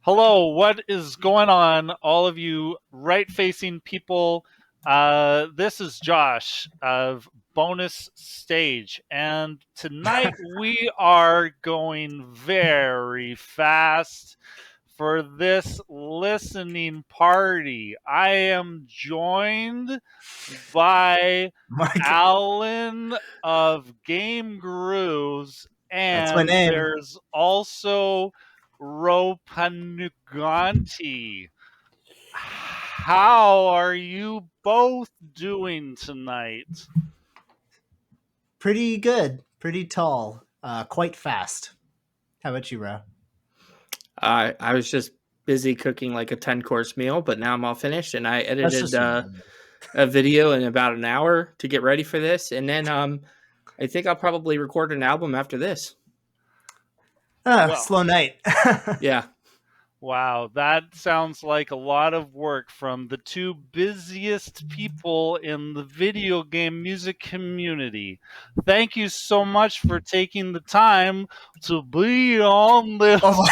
Hello, what is going on, all of you right-facing people? This is Josh of Bonus Stage, and tonight we are going very fast for this listening party. I am joined by Mike, Alan of GameGrooves, that's my and name. there's also Ropanuganti. How are you both doing tonight? Pretty good, pretty tall, quite fast. How about you, Ro? I was just busy cooking like a 10-course meal, but now I'm all finished and I That's edited just a video in about an hour to get ready for this. And then I think I'll probably record an album after this. Well, slow night. Yeah. wow, that sounds like a lot of work from the two busiest people in the video game music community. Thank you so much for taking the time to be on this Oh,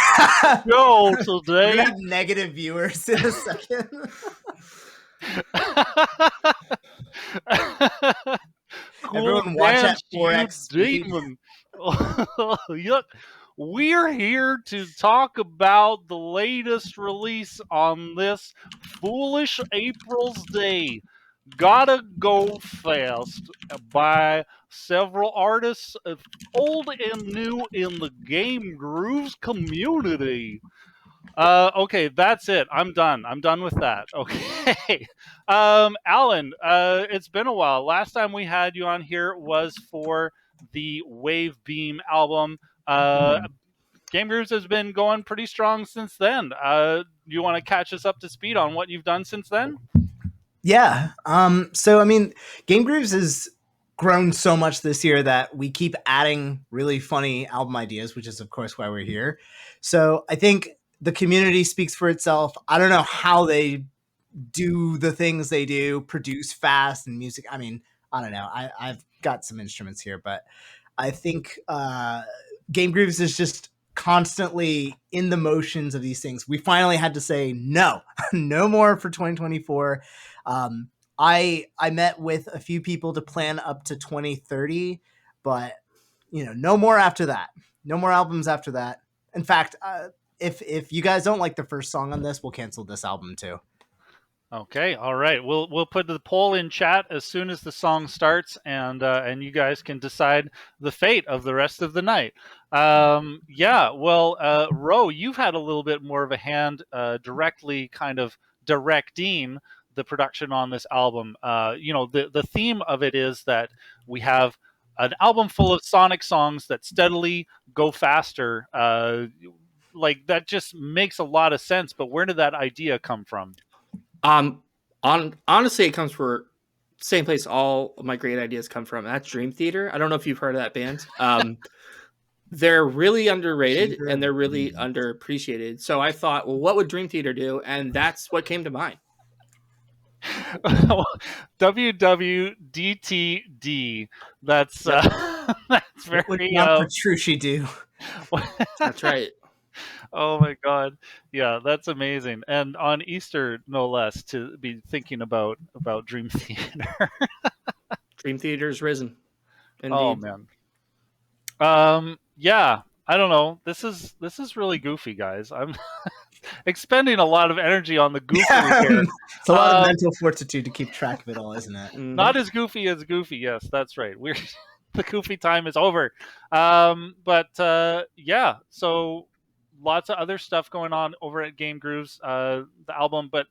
show we're today. gonna have negative viewers in a second. Cool Everyone watch dance, at you 4x speed. demon. Yuck. We're here to talk about the latest release on this foolish April's Day. Gotta Go Fast by several artists, old and new in the Game Grooves community. Okay, that's it. I'm done. I'm done with that. Okay. Alan, it's been a while. Last time we had you on here was for the Wave Beam album. Game Grooves has been going pretty strong since then. You want to catch us up to speed on what you've done since then? Yeah. So I mean, Game Grooves has grown so much this year that we keep adding really funny album ideas, which is of course why we're here. So I think the community speaks for itself. I don't know how they do the things they do, produce fast and music. I mean, I don't know. I've got some instruments here, but I think Game Grooves is just constantly in the motions of these things. We finally had to say no, no more for 2024. I met with a few people to plan up to 2030, but no more after that. No more albums after that. In fact, if you guys don't like the first song on this, we'll cancel this album too. Okay, all right. We'll put the poll in chat as soon as the song starts, and you guys can decide the fate of the rest of the night. Yeah. Well, Ro, you've had a little bit more of a hand, directly kind of directing the production on this album. The theme of it is that we have an album full of Sonic songs that steadily go faster. Like that just makes a lot of sense. But where did that idea come from? Honestly, it comes from same place all of my great ideas come from. That's Dream Theater. I don't know if you've heard of that band. They're really underrated and they're really underappreciated. So I thought, well, what would Dream Theater do? And that's what came to mind. WWDTD. That's that's very. What would John Petrucci do? That's right. Oh my god, yeah, that's amazing. And on Easter, no less, to be thinking about Dream Theater. Dream Theater's risen. Oh Indeed. man. Yeah, I don't know. This is really goofy, guys. I'm expending a lot of energy on the goofy here. It's a lot of mental fortitude to keep track of it all, isn't it? Not as goofy as Goofy. Yes, that's right. We're the goofy time is over. Yeah, so lots of other stuff going on over at Game Grooves, the album. But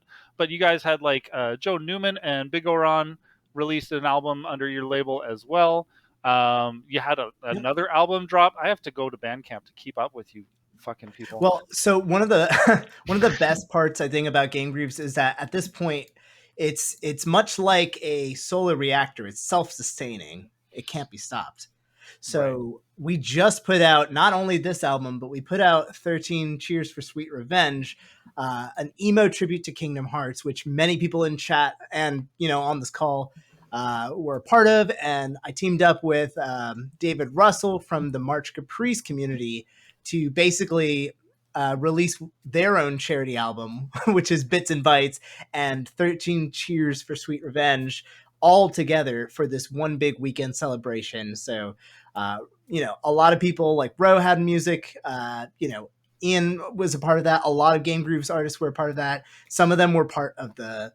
you guys had like Joe Newman and Big Oron released an album under your label as well. You had another album drop. I have to go to Bandcamp to keep up with you fucking people. Well, so one of the best parts I think about Game Grooves is that at this point it's much like a solar reactor. It's self-sustaining. It can't be stopped. So we just put out not only this album, but we put out 13 Cheers for Sweet Revenge, an emo tribute to Kingdom Hearts, which many people in chat and on this call were a part of. And I teamed up with David Russell from the March Caprice community to basically release their own charity album, which is Bits and Bytes and 13 Cheers for Sweet Revenge, all together for this one big weekend celebration. So, a lot of people like Ro had music, Ian was a part of that. A lot of GameGrooves artists were a part of that. Some of them were part of the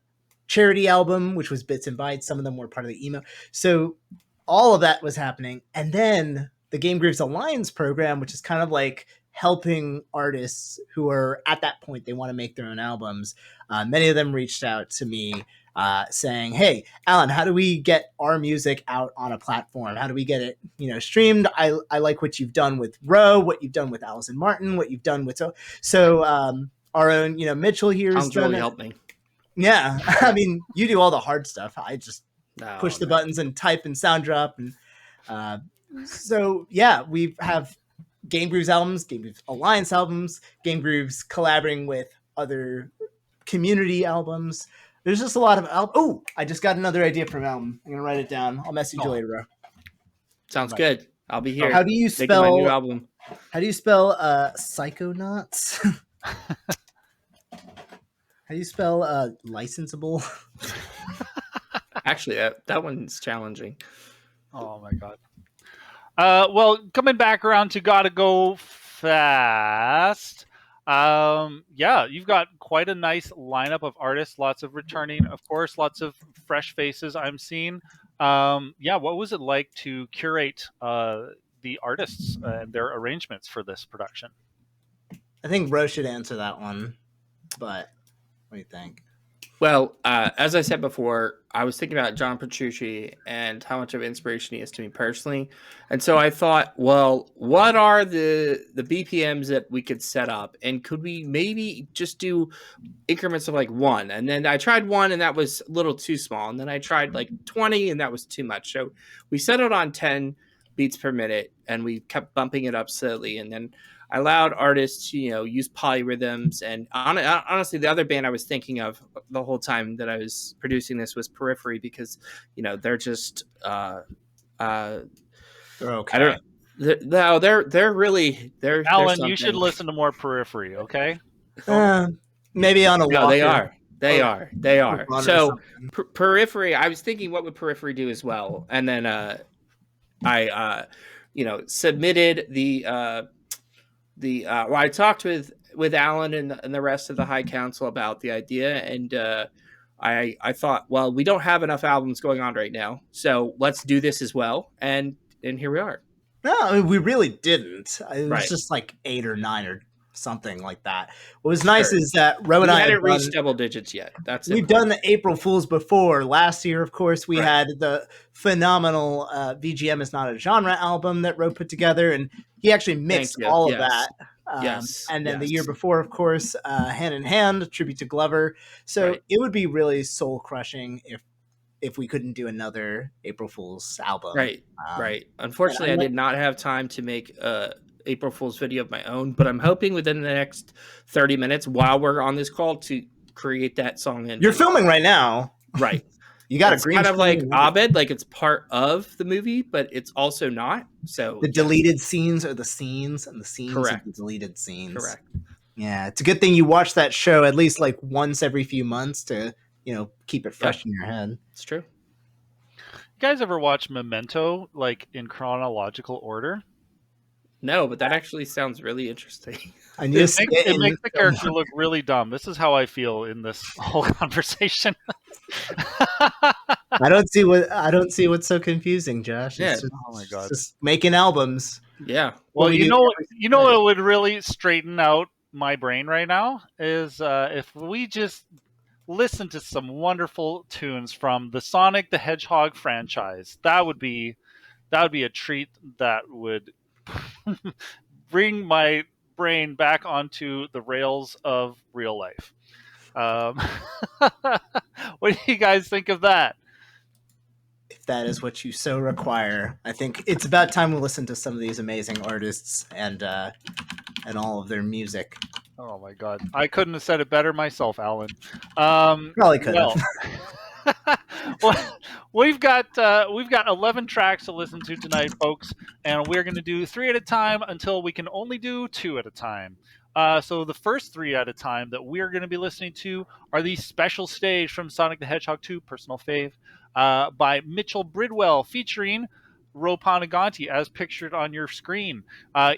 charity album, which was Bits and Bytes. Some of them were part of the emo. So all of that was happening. And then the GameGrooves Alliance program, which is kind of like helping artists who are at that point, they want to make their own albums. Many of them reached out to me saying, "Hey, Alan, how do we get our music out on a platform? How do we get it, streamed? I like what you've done with Ro, what you've done with Allison Martin, what you've done with our own, Mitchell here has Sounds done really it. helped me. Yeah, I mean, you do all the hard stuff. I just push the buttons and type and sound drop, and so yeah, we have GameGrooves albums, GameGrooves Alliance albums, GameGrooves collaborating with other community albums. There's just a lot of Oh, I just got another idea for an album. I'm gonna write it down. I'll message you later, bro. Sounds good. I'll be here. How do you making my new spell? album? How do you spell Psychonauts? How do you spell licensable? Actually, that one's challenging. Oh my god. Well, coming back around to Gotta Go Fast. Yeah, you've got quite a nice lineup of artists, lots of returning, of course, lots of fresh faces I'm seeing. Yeah, what was it like to curate the artists and their arrangements for this production? I think Ro should answer that one, but what do you think? Well, as I said before, I was thinking about John Petrucci and how much of inspiration he is to me personally. And so I thought, well, what are the BPMs that we could set up? And could we maybe just do increments of like 1? And then I tried 1 and that was a little too small. And then I tried like 20 and that was too much. So we settled on 10 beats per minute and we kept bumping it up slowly. And then I allowed artists to, use polyrhythms. And honestly, the other band I was thinking of the whole time that I was producing this was Periphery, because, they're just, They're okay. I don't know. They're really, they're Alan, they're you should something. listen to more Periphery, okay? Maybe on a No, walk. they are. They are. So something. Periphery, I was thinking, what would Periphery do as well? And then I submitted well, I talked with Alan and the rest of the High Council about the idea, and I thought, well, we don't have enough albums going on right now, so let's do this as well, and here we are. No, I mean, we really didn't. It was Right. just like 8 or 9 or something like that. What was nice is that Ro and We I hadn't reached double digits yet. We've done the April Fools before. Last year, of course, we Right. had the phenomenal VGM is Not a Genre album that Ro put together, and he actually mixed all of that. Yes. And then the year before, of course, Hand in Hand, tribute to Glover. So Right. it would be really soul crushing if we couldn't do another April Fool's album. Right. Unfortunately, I did not have time to make April Fool's video of my own, but I'm hoping within the next 30 minutes while we're on this call to create that song. You're filming right now. Right. You got it's a green kind of like screen. Abed, like it's part of the movie, but it's also not. So the deleted scenes are the scenes, and the scenes Correct. are the deleted scenes. Correct. Yeah, it's a good thing you watch that show at least like once every few months to, keep it fresh in your head. It's true. You guys ever watch Memento, like in chronological order? No, but that actually sounds really interesting. It makes the character look really dumb. This is how I feel in this whole conversation. I don't see what's so confusing, Josh. Yeah. Oh my god. It's just making albums. Yeah. Well, you know what would really straighten out my brain right now is if we just listen to some wonderful tunes from the Sonic the Hedgehog franchise. That would be a treat that would bring my brain back onto the rails of real life. What do you guys think of that? If that is what you so require, I think it's about time we listen to some of these amazing artists and all of their music. Oh my god, I couldn't have said it better myself, Alan. Probably could have. Well, we've got 11 tracks to listen to tonight, folks, and we're going to do 3 at a time until we can only do 2 at a time. So the first three at a time that we're going to be listening to are the special stage from Sonic the Hedgehog 2, personal fave, by Mitchell Bridwell, featuring Ro Panaganti, as pictured on your screen,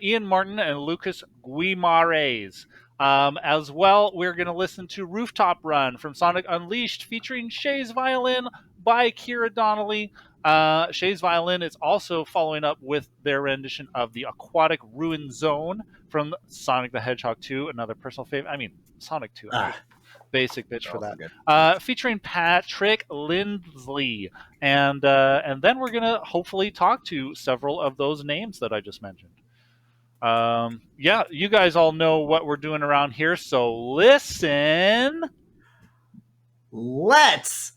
Ian Martin and Lucas Guimares. As well, we're going to listen to Rooftop Run from Sonic Unleashed, featuring Shay's Violin by Kira Donnelly. Shay's Violin is also following up with their rendition of the Aquatic Ruin Zone from Sonic the Hedgehog 2, another personal favorite. I mean, Sonic 2. I'm just basic bitch for that. Featuring Patrick Lindsley, and then we're gonna hopefully talk to several of those names that I just mentioned. Yeah, you guys all know what we're doing around here, so listen. Let's.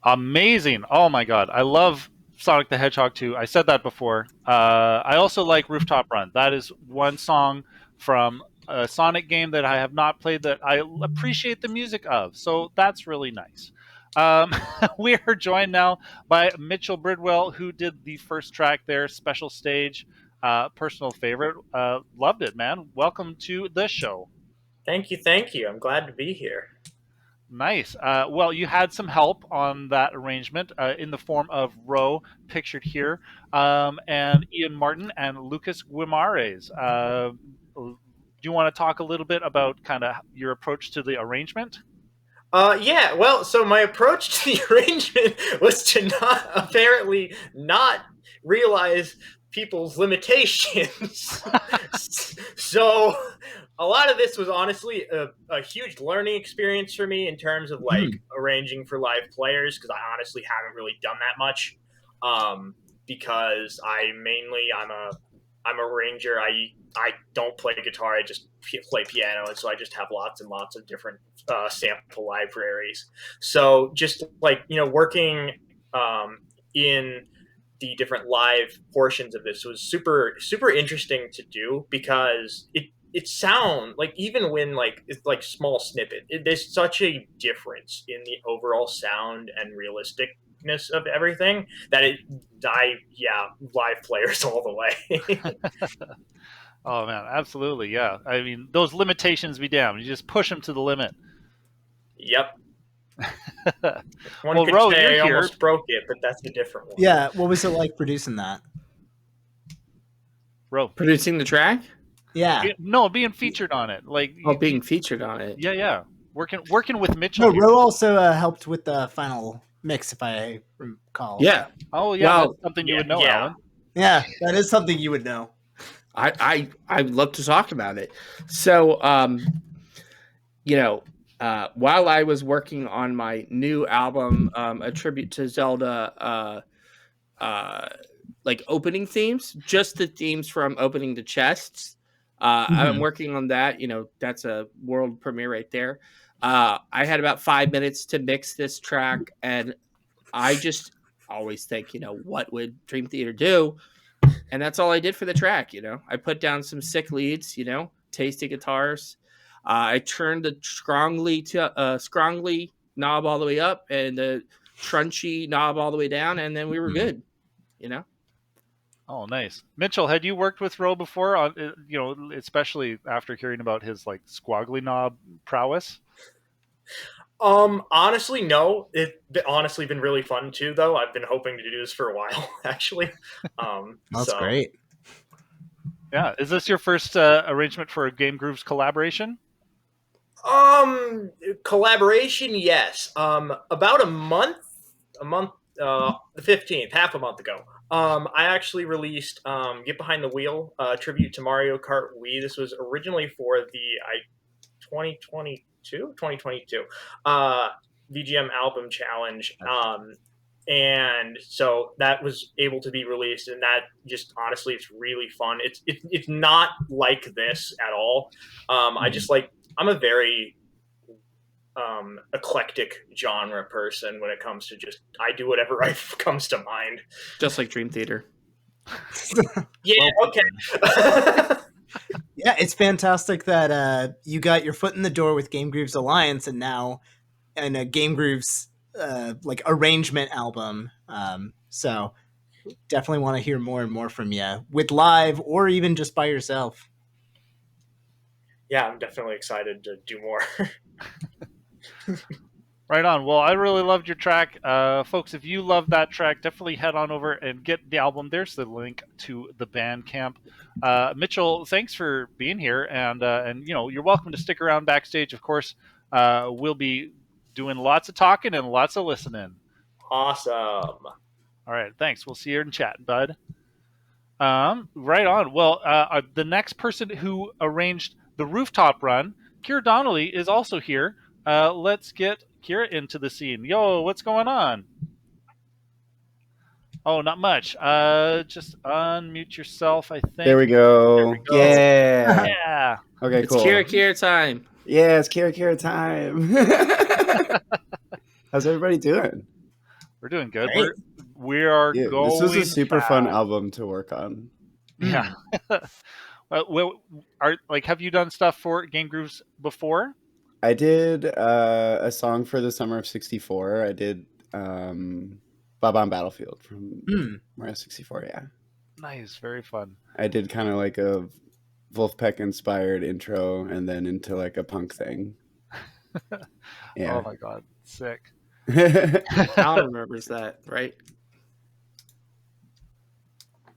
Amazing. Oh my god. I love Sonic the Hedgehog 2. I said that before. I also like Rooftop Run. That is one song from a Sonic game that I have not played that I appreciate the music of. So that's really nice. We are joined now by Mitchell Bridwell, who did the first track there, Special Stage. Personal favorite. Loved it, man. Welcome to the show. Thank you. I'm glad to be here. Nice. Well, you had some help on that arrangement in the form of Ro, pictured here, and Ian Martin and Lucas Guimares. Do you want to talk a little bit about kind of your approach to the arrangement? Yeah, well, so my approach to the arrangement was to apparently not realize people's limitations. So a lot of this was honestly a huge learning experience for me in terms of arranging for live players, because I honestly haven't really done that much. Because I'm a arranger. I don't play guitar. I just play piano, and so I just have lots and lots of different sample libraries. So just working in the different live portions of this was super interesting to do, because it sound like, even when it's like small snippet, there's such a difference in the overall sound and realisticness of everything that live players all the way. Oh man, absolutely, yeah. I mean, those limitations be damned. You just push them to the limit. Yep. One Well, could Ro, say you're I here. almost broke it, but that's a different one. Yeah, what was it like producing that? Ro, Producing the track? Yeah. No, being featured on it, Being featured on it. Yeah. Working with Mitchell. No, Ro also helped with the final mix, if I recall. Yeah. Oh yeah, Well, that's something you would know, Alan. Yeah, that is something you would know. I'd love to talk about it. So, while I was working on my new album, a tribute to Zelda, like opening themes, just the themes from opening the chests. I'm working on that. That's a world premiere right there. I had about 5 minutes to mix this track, and I just always think, what would Dream Theater do? And that's all I did for the track. I put down some sick leads, tasty guitars. I turned the scrongly knob all the way up and the trunchy knob all the way down, and then we were good. Oh, nice. Mitchell, had you worked with Ro before? Especially after hearing about his squaggly knob prowess. Honestly, no. It's honestly been really fun too, though. I've been hoping to do this for a while, actually. That's great. Yeah. Is this your first arrangement for a GameGrooves collaboration? Collaboration, yes. About the 15th, half a month ago, I actually released Get Behind the Wheel, tribute to Mario Kart Wii. This was originally for the 2022 VGM album challenge, and so that was able to be released, and that just honestly, it's really fun. It's not like this at all. I'm a very eclectic genre person when it comes to I do whatever comes to mind. Just like Dream Theater. Yeah, okay. Yeah, it's fantastic that you got your foot in the door with GameGrooves Alliance, and now in a GameGrooves arrangement album. So definitely want to hear more and more from you with live or even just by yourself. Yeah, I'm definitely excited to do more. Right on. Well, I really loved your track. Folks, if you love that track, definitely head on over and get the album. There's the link to the Bandcamp. Mitchell, thanks for being here, and you're welcome to stick around backstage. Of course, we'll be doing lots of talking and lots of listening. Awesome. All right, thanks. We'll see you in chat, bud. Right on. Well, the next person who arranged the Rooftop Run, Kira Donnelly, is also here. Let's get Kira into the scene. Yo, what's going on? Oh, not much. Just unmute yourself, I think. There we go. Yeah. Yeah. Okay, It's cool. Kira time. Yeah, it's Kira time. How's everybody doing? We're doing good. Great. We are Yeah, going. this was a super fun fast. album to work on. Yeah. Have you done stuff for GameGrooves before? I did a song for the summer of '64. I did Bob on Battlefield from Mario 64. Yeah, Nice, very fun. I did kind of like a Wolfpack inspired intro and then into like a punk thing. Yeah. Oh my god, sick. Alan remembers that, right?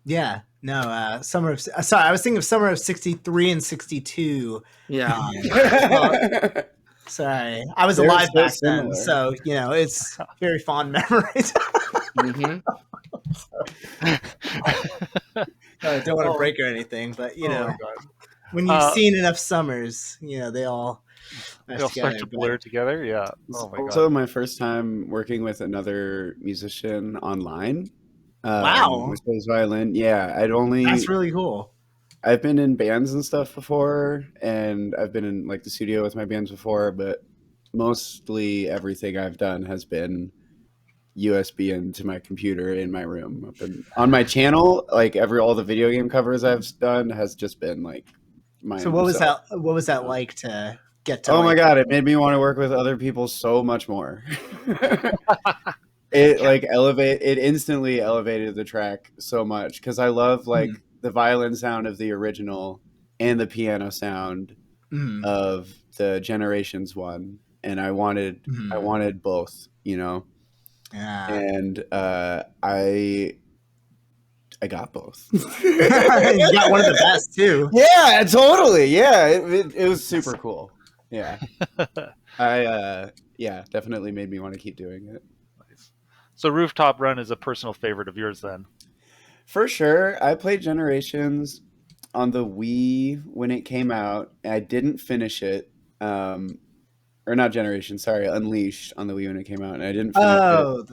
Yeah. No, summer of sorry, I was thinking of summer of 63 and 62. Yeah. Well, sorry. I was They're alive so back similar. then, so it's very fond memories. Mm-hmm. I don't want to break or anything, but Oh my god. when you've seen enough summers, they all They'll start to blur together. Yeah. Oh my also god. my first time working with another musician online. Wow. With his violin. Yeah, That's really cool. I've been in bands and stuff before, and I've been in like the studio with my bands before, but mostly everything I've done has been USB into my computer in my room. I've been on my channel, like all the video game covers I've done has just been like my So own what was self. that? What was that like to get to? Oh my god, it made me want to work with other people so much more. It instantly elevated the track so much because I love like the violin sound of the original and the piano sound of the Generations one, and I wanted both, Yeah. and I got both. You got one of the best too. Yeah, totally. Yeah, it was super cool. Yeah, definitely made me want to keep doing it. Nice. So Rooftop Run is a personal favorite of yours, then? For sure. I played Generations on the Wii when it came out. I didn't finish it. Or not Generations, sorry, Unleashed on the Wii when it came out, and I didn't finish it. Oh,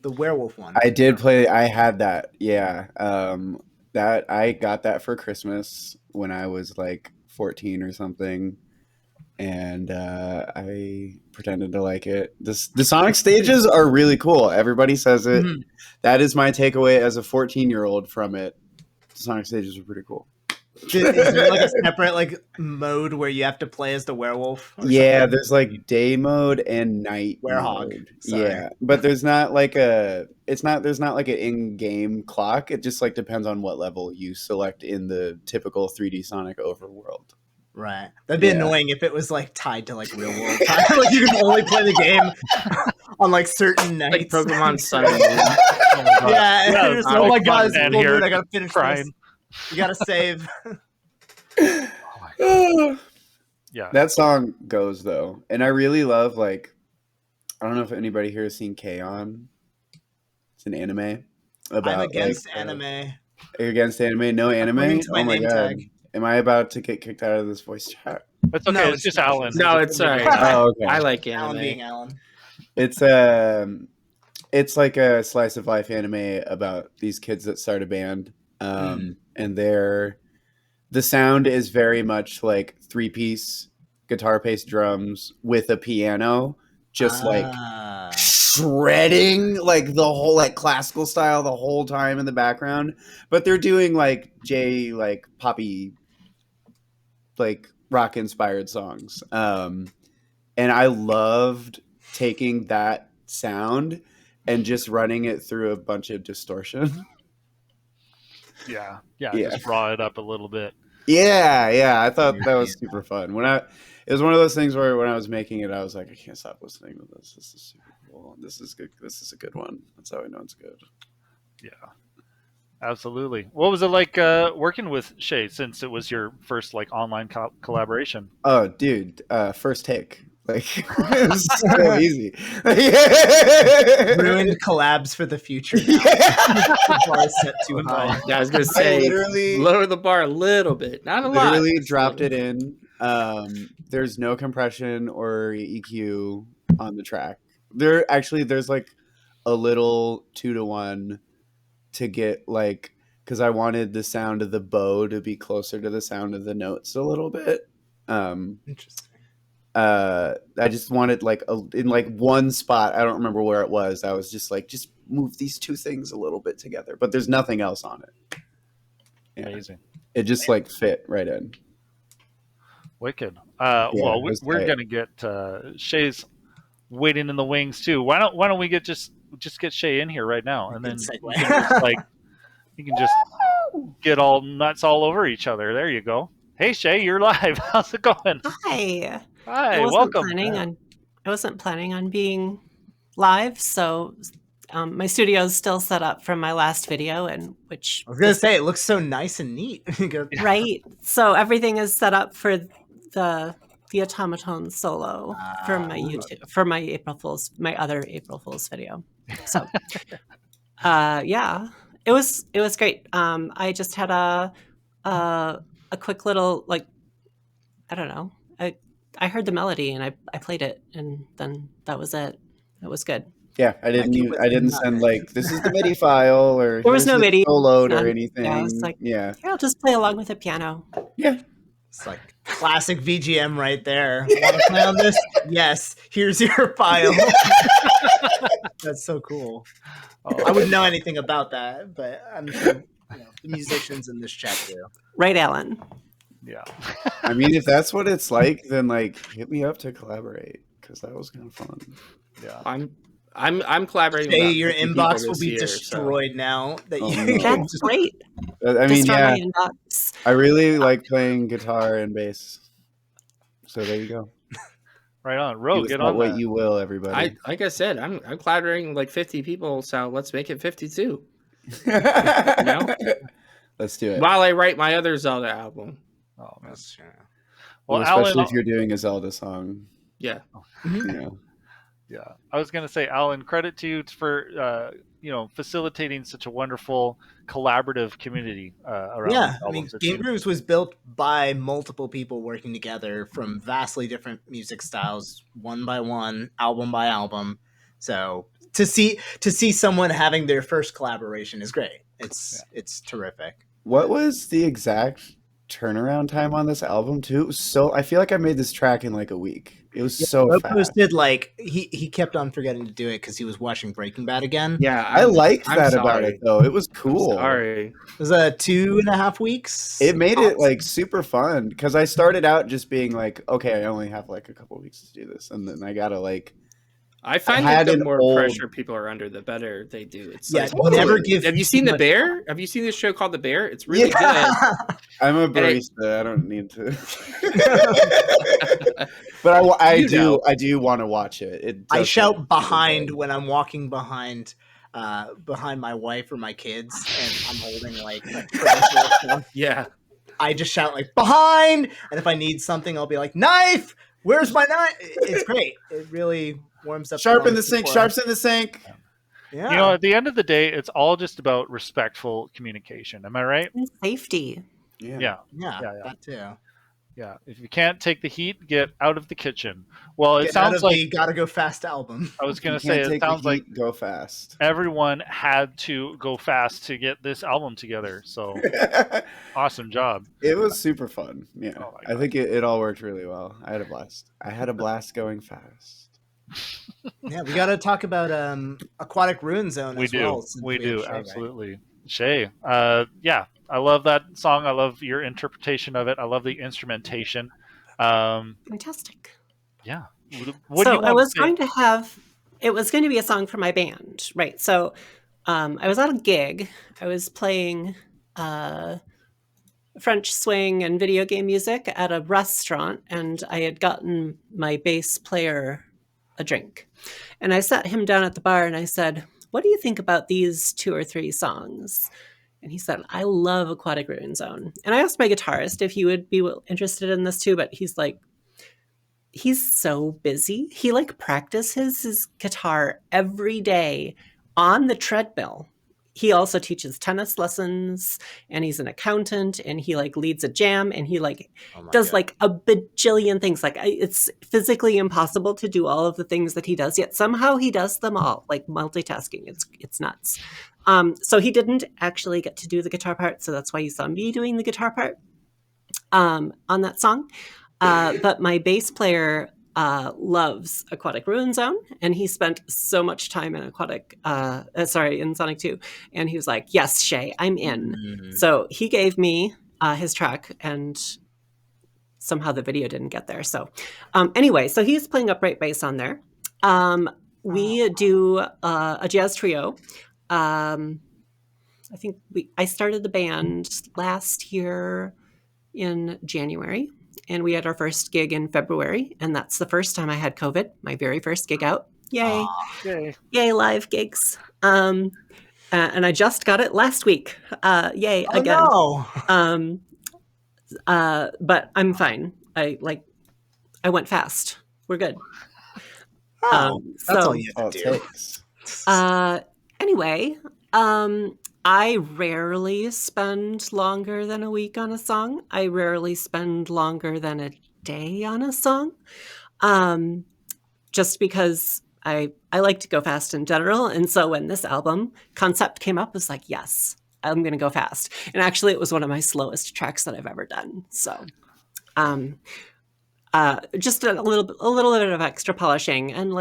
the werewolf one. I did play. I had that. Yeah. That I got that for Christmas when I was like 14 or something, and I pretended to like it. The Sonic stages are really cool. Everybody says it. That is my takeaway as a 14-year-old from it. The Sonic stages are pretty cool. Is there like a separate mode where you have to play as the werewolf? Yeah, something? There's like day mode and night werehog mode. Yeah, but there's not like there's not like an in-game clock. It just like depends on what level you select in the typical 3D Sonic overworld. Right. That'd be annoying if it was like tied to like real world time. Like you can only play the game on like certain nights. Like Pokemon Sun. Oh my god, it's cool, dude. I gotta finish crying. This. You gotta save. Yeah. That song goes though. And I really love I don't know if anybody here has seen K-On! It's an anime about I'm against anime. You're against anime? No anime? Oh my god. Tag. Am I about to get kicked out of this voice chat? That's okay. No, it's just Alan. No, it's sorry. Oh, okay. I like anime. Alan being Alan. It's like a slice of life anime about these kids that start a band. And the sound is very much like 3-piece guitar based drums with a piano, just like shredding like the whole like classical style the whole time in the background. But they're doing like poppy, like rock inspired songs. And I loved taking that sound and just running it through a bunch of distortion. Yeah. Just draw it up a little bit. Yeah. I thought that was super fun. It was one of those things where when I was making it, I was like, I can't stop listening to this. This is super cool. This is good. This is a good one. That's how I know it's good. Yeah, absolutely. What was it like working with Shay since it was your first online collaboration? Oh, dude, first take. It was so easy. Ruined collabs for the future. Now. The bar is set too high. Yeah, I was gonna say lower the bar a little bit, not a lot. Literally dropped it in. There's no compression or EQ on the track. There's like a little 2-to-1 to get because I wanted the sound of the bow to be closer to the sound of the notes a little bit. Interesting. I just wanted in one spot, I don't remember where it was, I was just move these two things a little bit together, but there's nothing else on it. Yeah. Amazing. It just like fit right in. Wicked. Yeah, Well, it was we're tight. gonna get Shay's waiting in the wings too. Why don't we just get Shay in here right now, and then Good you segue. can just you can just get all nuts all over each other. There you go. Hey Shay, you're live. How's it going? Hi. Hi, I wasn't welcome. planning on being live, so my studio is still set up from my last video, and which I was gonna say it looks so nice and neat. right. So everything is set up for the automaton solo for my YouTube, for my other April Fool's video. So yeah, it was great. I just had a quick little, like, I don't know. I heard the melody and I played it, and then that was it. It was good. Yeah, I didn't send like this is the MIDI file or There was no MIDI soloed or none. anything. Yeah, I was like, yeah, I'll just play along with the piano. yeah. It's like classic VGM right there. Want to play on this? Yes. Here's your file. That's so cool. I wouldn't know anything about that, but I'm sure the musicians in this chat do. Right, Alan? Yeah. I mean, if that's what it's like, then like hit me up to collaborate because that was kind of fun. Yeah. I'm collaborating. Hey, with your 50 people inbox will this be year, destroyed now that Oh, you. no. That's great. I mean, Destroy yeah, my inbox. I really like playing guitar and bass. So there you go. Right on. Ro, Do get with on what that. you will, everybody. like I said, I'm collaborating like 50 people, so let's make it 52. Let's do it. While I write my other Zelda album. Oh, man. Well, Well, especially Alan, if you're doing a Zelda song. Yeah. yeah, I was gonna say, Alan, credit to you for facilitating such a wonderful collaborative community around Yeah, these I mean, albums. It seems- GameGrooves was built by multiple people working together from vastly different music styles, one by one, album by album. So to see someone having their first collaboration is great. It's terrific. What was the exact turnaround time on this album too? It was so I feel like I made this track in like a week. It was so Bo fast. posted like he kept on forgetting to do it because he was watching Breaking Bad again. Yeah. I liked I'm that sorry. about it though. It was cool. Sorry. It was 2.5 weeks. It made it like super fun because I started out just being like, okay, I only have like a couple weeks to do this, and then I gotta like. I find had that the an more old- pressure people are under, the better they do. It's Yeah, like, never give. have you seen too The much- Bear? Have you seen this show called The Bear? It's really Yeah. I'm a it- barista. I don't need to. But I do want to watch it. I does shout look behind good. when I'm walking behind my wife or my kids, and I'm holding like a tray full of stuff. Yeah. I just shout like behind, and if I need something, I'll be like, knife. Where's my knife? It's great. It really warms up. Sharp in the lungs sink. before- Sharps in the sink. Yeah. at the end of the day, it's all just about respectful communication. Am I right? And safety. Yeah. yeah, yeah. that too. Yeah. If you can't take the heat, get out of the kitchen. Well, it Get out sounds of like the Gotta Go Fast album. I was You gonna can't say. It take the sounds like heat, go fast. everyone had to go fast to get this album together. So awesome job. It was super fun. Yeah, Oh my I God. think it all worked really well. I had a blast going fast. Yeah, we got to talk about Aquatic Ruin Zone We as do. well. since We have do. Shay, right? Absolutely. Shay. Yeah. I love that song. I love your interpretation of it. I love the instrumentation. Fantastic. Yeah. What do you So want I was to say? going to have, it was going to be a song for my band, right? So I was at a gig. I was playing French swing and video game music at a restaurant, and I had gotten my bass player a drink. And I sat him down at the bar and I said, "What do you think about these 2 or 3 songs?" And he said, "I love Aquatic Ruin Zone." And I asked my guitarist if he would be interested in this too, but he's like, he's so busy. He like practices his guitar every day on the treadmill. He also teaches tennis lessons, and he's an accountant, and he like leads a jam, and he like Oh my does God. like a bajillion things. Like it's physically impossible to do all of the things that he does, yet somehow he does them all, like multitasking. It's nuts. So he didn't actually get to do the guitar part, so that's why you saw me doing the guitar part on that song. But my bass player loves Aquatic Ruin Zone, and he spent so much time in in Sonic 2, and he was like, yes, Shay, I'm in. So he gave me his track, and somehow the video didn't get there. So anyway, so he's playing upright bass on there. We do a jazz trio. I think I started the band last year in January, and we had our first gig in February, and that's the first time I had COVID, my very first gig out. Yay. Yay, live gigs. And I just got it last week. Yay, again. No. But I'm fine. I went fast. We're good. That's all you have to do. Anyway, I rarely spend longer than a week on a song. I rarely spend longer than a day on a song. Just because I like to go fast in general. And so when this album concept came up, I was like, yes, I'm going to go fast. And actually, it was one of my slowest tracks that I've ever done. So just a little bit of extra polishing and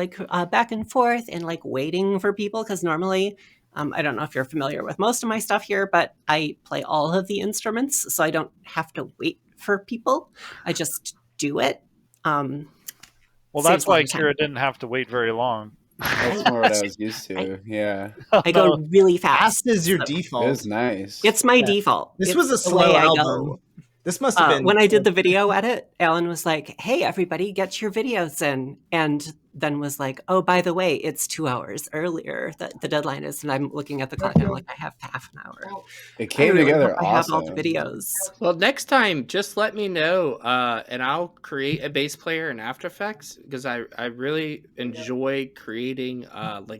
back and forth and waiting for people, because normally I don't know if you're familiar with most of my stuff here, but I play all of the instruments, so I don't have to wait for people. I just do it. Well, that's why Kira didn't have to wait very long. That's more what I was used to. Yeah. I go really fast. Fast is your default. It was nice. It's my default. This was a slow album. This must have been when I did the video edit. Alan was like, "Hey, everybody, get your videos in," and then was like, "Oh, by the way, it's 2 hours earlier that the deadline is." And I'm looking at the clock, and I'm like, "I have half an hour." It came together awesome. I have all the videos. Well, next time, just let me know, and I'll create a bass player in After Effects, because I really enjoy creating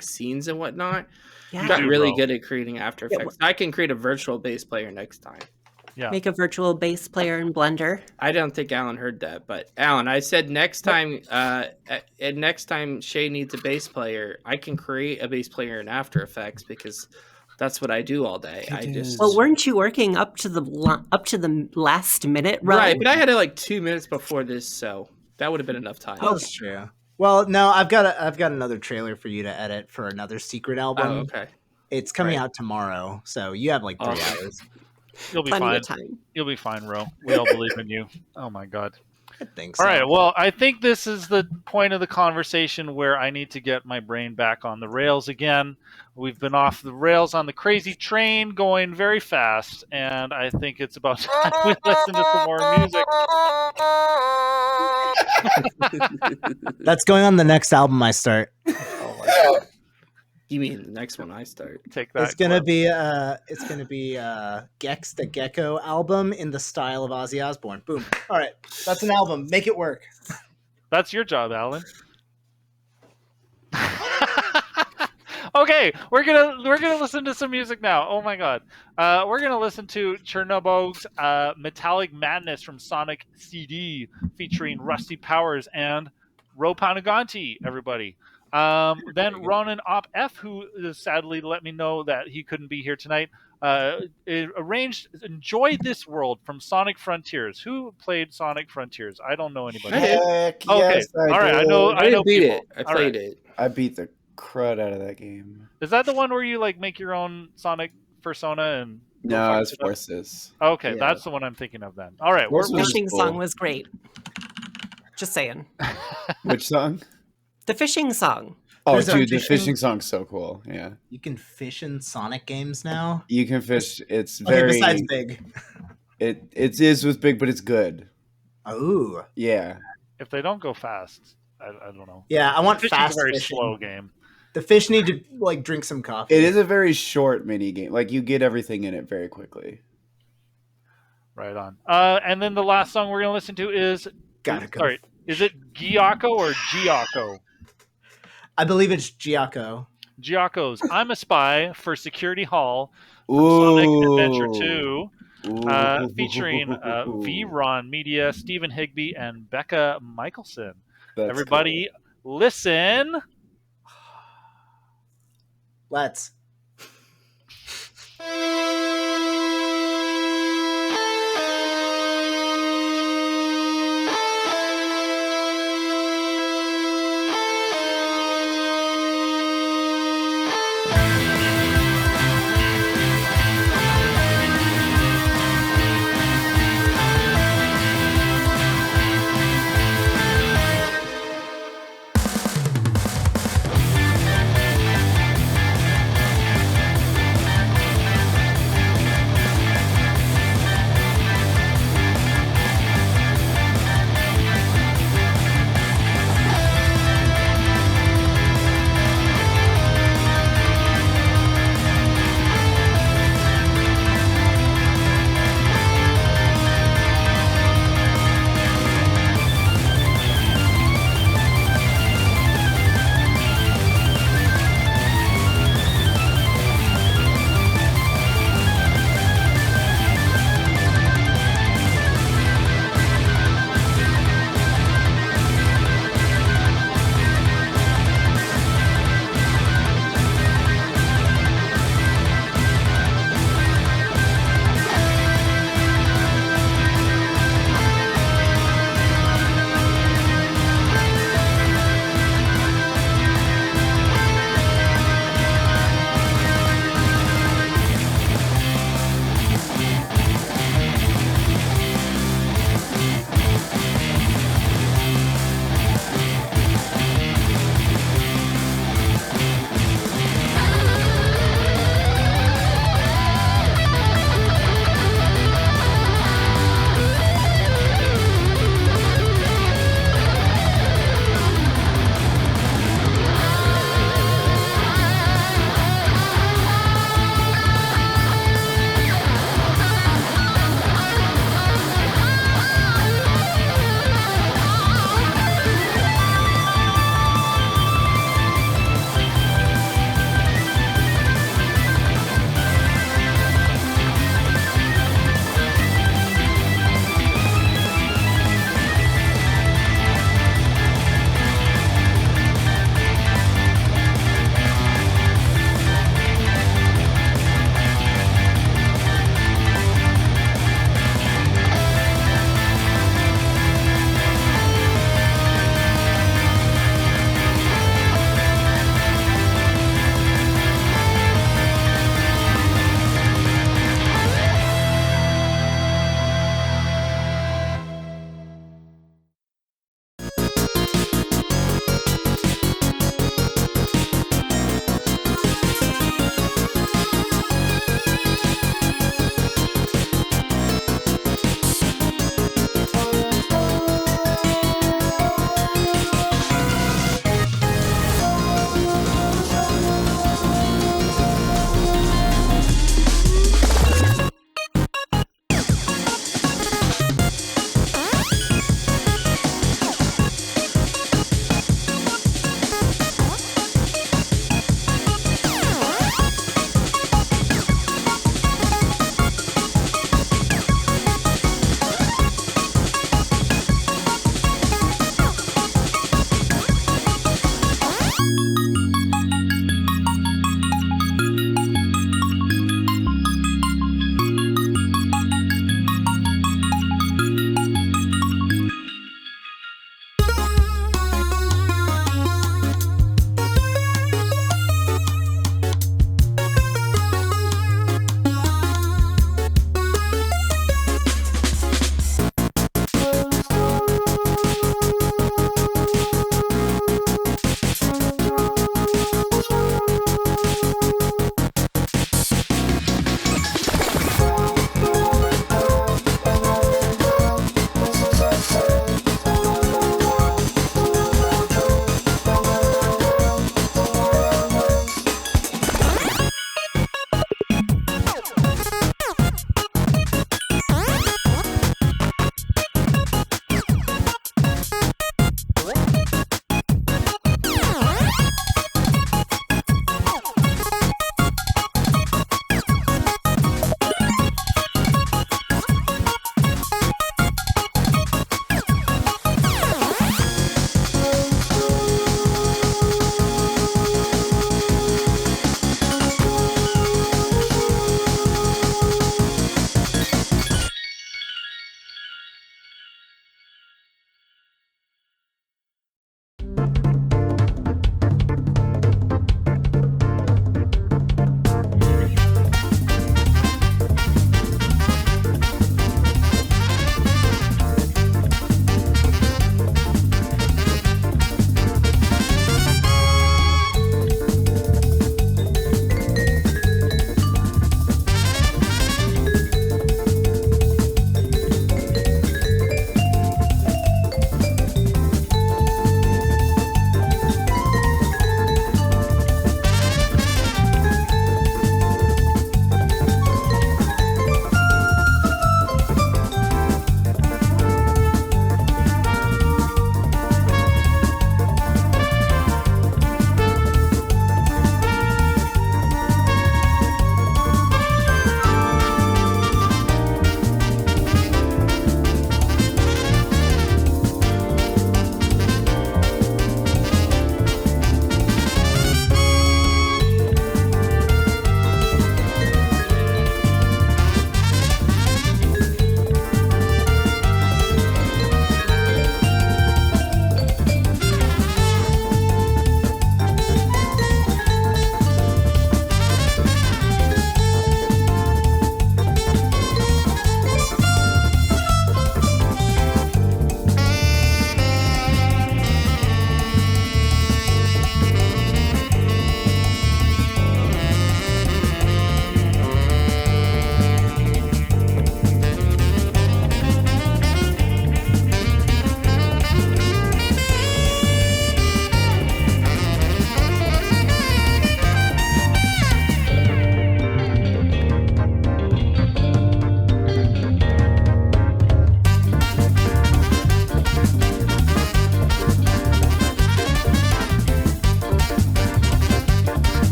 scenes and whatnot. Yeah. I got really good at creating After Effects. I can create a virtual bass player next time. Yeah. Make a virtual bass player in Blender. I don't think Alan heard that, but Alan, I said next time Shay needs a bass player, I can create a bass player in After Effects, because that's what I do all day. Well, weren't you working up to the last minute, right? But I had it 2 minutes before this, so that would have been enough time. Oh, that's true. Well, no, I've got another trailer for you to edit for another secret album. Oh, okay. It's coming out tomorrow, so you have 3 hours. You'll be fine. You'll be fine, Ro. We all believe in you. Oh my God. I think so. All right. Well, I think this is the point of the conversation where I need to get my brain back on the rails again. We've been off the rails on the crazy train going very fast, and I think it's about time we listen to some more music. That's going on the next album I start. Oh my God. You mean the next one I start? Take that. It's gonna be Gex the Gecko album in the style of Ozzy Osbourne. Boom. All right, that's an album. Make it work. That's your job, Alan. Okay, we're gonna listen to some music now. Oh my God, we're gonna listen to Chernobog's Metallic Madness from Sonic CD, featuring Rusty Powers and Ro Panaganti. Everybody. Then Ronan Op F, who sadly let me know that he couldn't be here tonight, arranged Enjoy This World from Sonic Frontiers. Who played Sonic Frontiers? I don't know anybody. Heck, Okay. yes, I All right. did. I know beat people. it. I played it. I beat the crud out of that game. Is that the one where you make your own Sonic persona and? No, it's Forces. Okay, Yeah. that's the one I'm thinking of then. All right. Forces The fishing cool. song was great. Just saying. Which song? The fishing song. Oh, There's dude, a the fishing song's so cool. Yeah. You can fish in Sonic games now. You can fish. It's Okay, very. besides Big. It is with Big, but it's good. Ooh. Yeah. If they don't go fast, I don't know. Yeah, I want Fishing's fast a very fishing. slow game. The fish need to drink some coffee. It is a very short mini game. You get everything in it very quickly. Right on. And then the last song we're gonna listen to is. Gotta go. Sorry, is it Gyako or Giaco? I believe it's Giaco. Giaco's I'm a Spy for Security Hall from Ooh. Sonic Adventure 2, Ooh. featuring V-Ron Media, Stephen Higby, and Becca Michelson. That's Everybody, listen. Let's.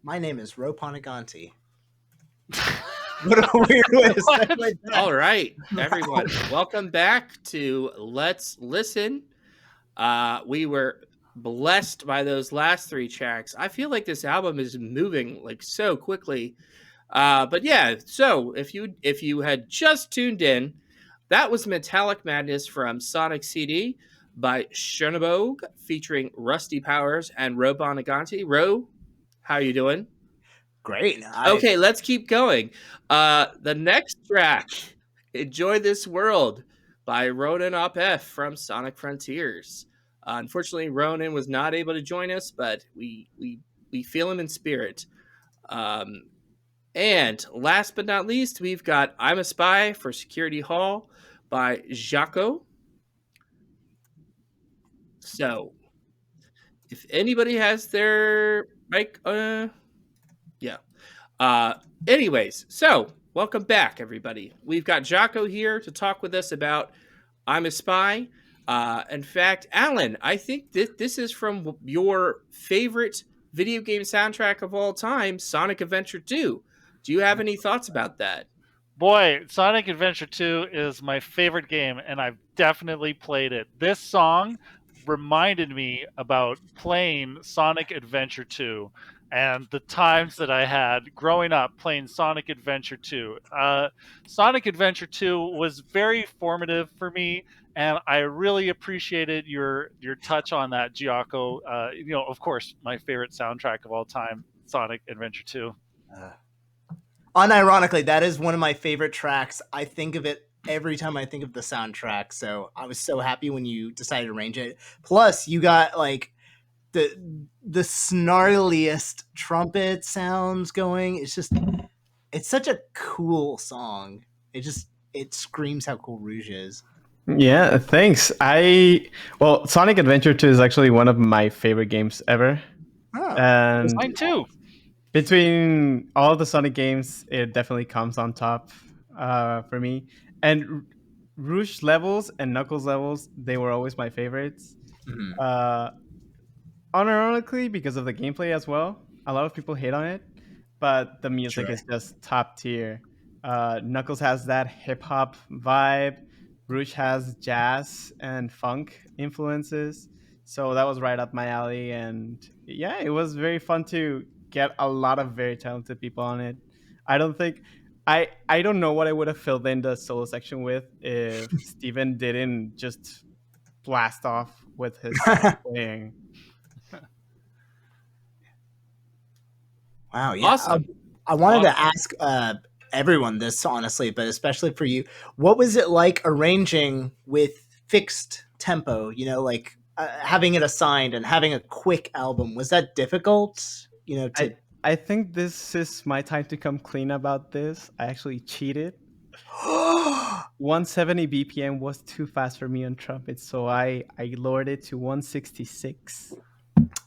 My name is Ro Poniganti. What a weird way to start my day. All right, everyone, welcome back to Let's Listen. We were blessed by those last 3 tracks. I feel like this album is moving like so quickly. But yeah, so if you had just tuned in, that was Metallic Madness from Sonic CD by Schoenberg featuring Rusty Powers and Ro Boniganti. Ro, how you doing? Great. Okay, let's keep going. The next track, Enjoy This World by Ronan Opef from Sonic Frontiers. Unfortunately, Ronan was not able to join us, but we feel him in spirit. And last but not least, we've got I'm a Spy for Security Hall by Jaco. So, if anybody has their mic, yeah. Anyways, so welcome back, everybody. We've got Jaco here to talk with us about I'm a Spy. In fact, Alan, I think this is from your favorite video game soundtrack of all time, Sonic Adventure 2. Do you have any thoughts about that? Boy, Sonic Adventure 2 is my favorite game, and I've definitely played it. This song reminded me about playing Sonic Adventure 2 and the times that I had growing up playing Sonic Adventure 2. Sonic Adventure 2 was very formative for me, and I really appreciated your touch on that, Giaco. Of course, my favorite soundtrack of all time, Sonic Adventure 2. Unironically, that is one of my favorite tracks. I think of it every time I think of the soundtrack. So I was so happy when you decided to arrange it. Plus, you got like the snarliest trumpet sounds going. It's such a cool song. It screams how cool Rouge is. Yeah, thanks. Sonic Adventure 2 is actually one of my favorite games ever. Oh, and mine too. Between all the Sonic games, it definitely comes on top for me. And Rouge levels and Knuckles levels, they were always my favorites. Mhm. Unironically, because of the gameplay as well. A lot of people hate on it, but the music Sure. is just top tier. Knuckles has that hip hop vibe. Rouge has jazz and funk influences. So that was right up my alley. And yeah, it was very fun to get a lot of very talented people on it. I don't know what I would have filled in the solo section with if Steven didn't just blast off with his playing. Wow, yeah. Awesome. I wanted to ask everyone this, honestly, but especially for you. What was it like arranging with fixed tempo? Like having it assigned and having a quick album. Was that difficult? I think this is my time to come clean about this. I actually cheated. 170 BPM was too fast for me on trumpet, so I lowered it to 166.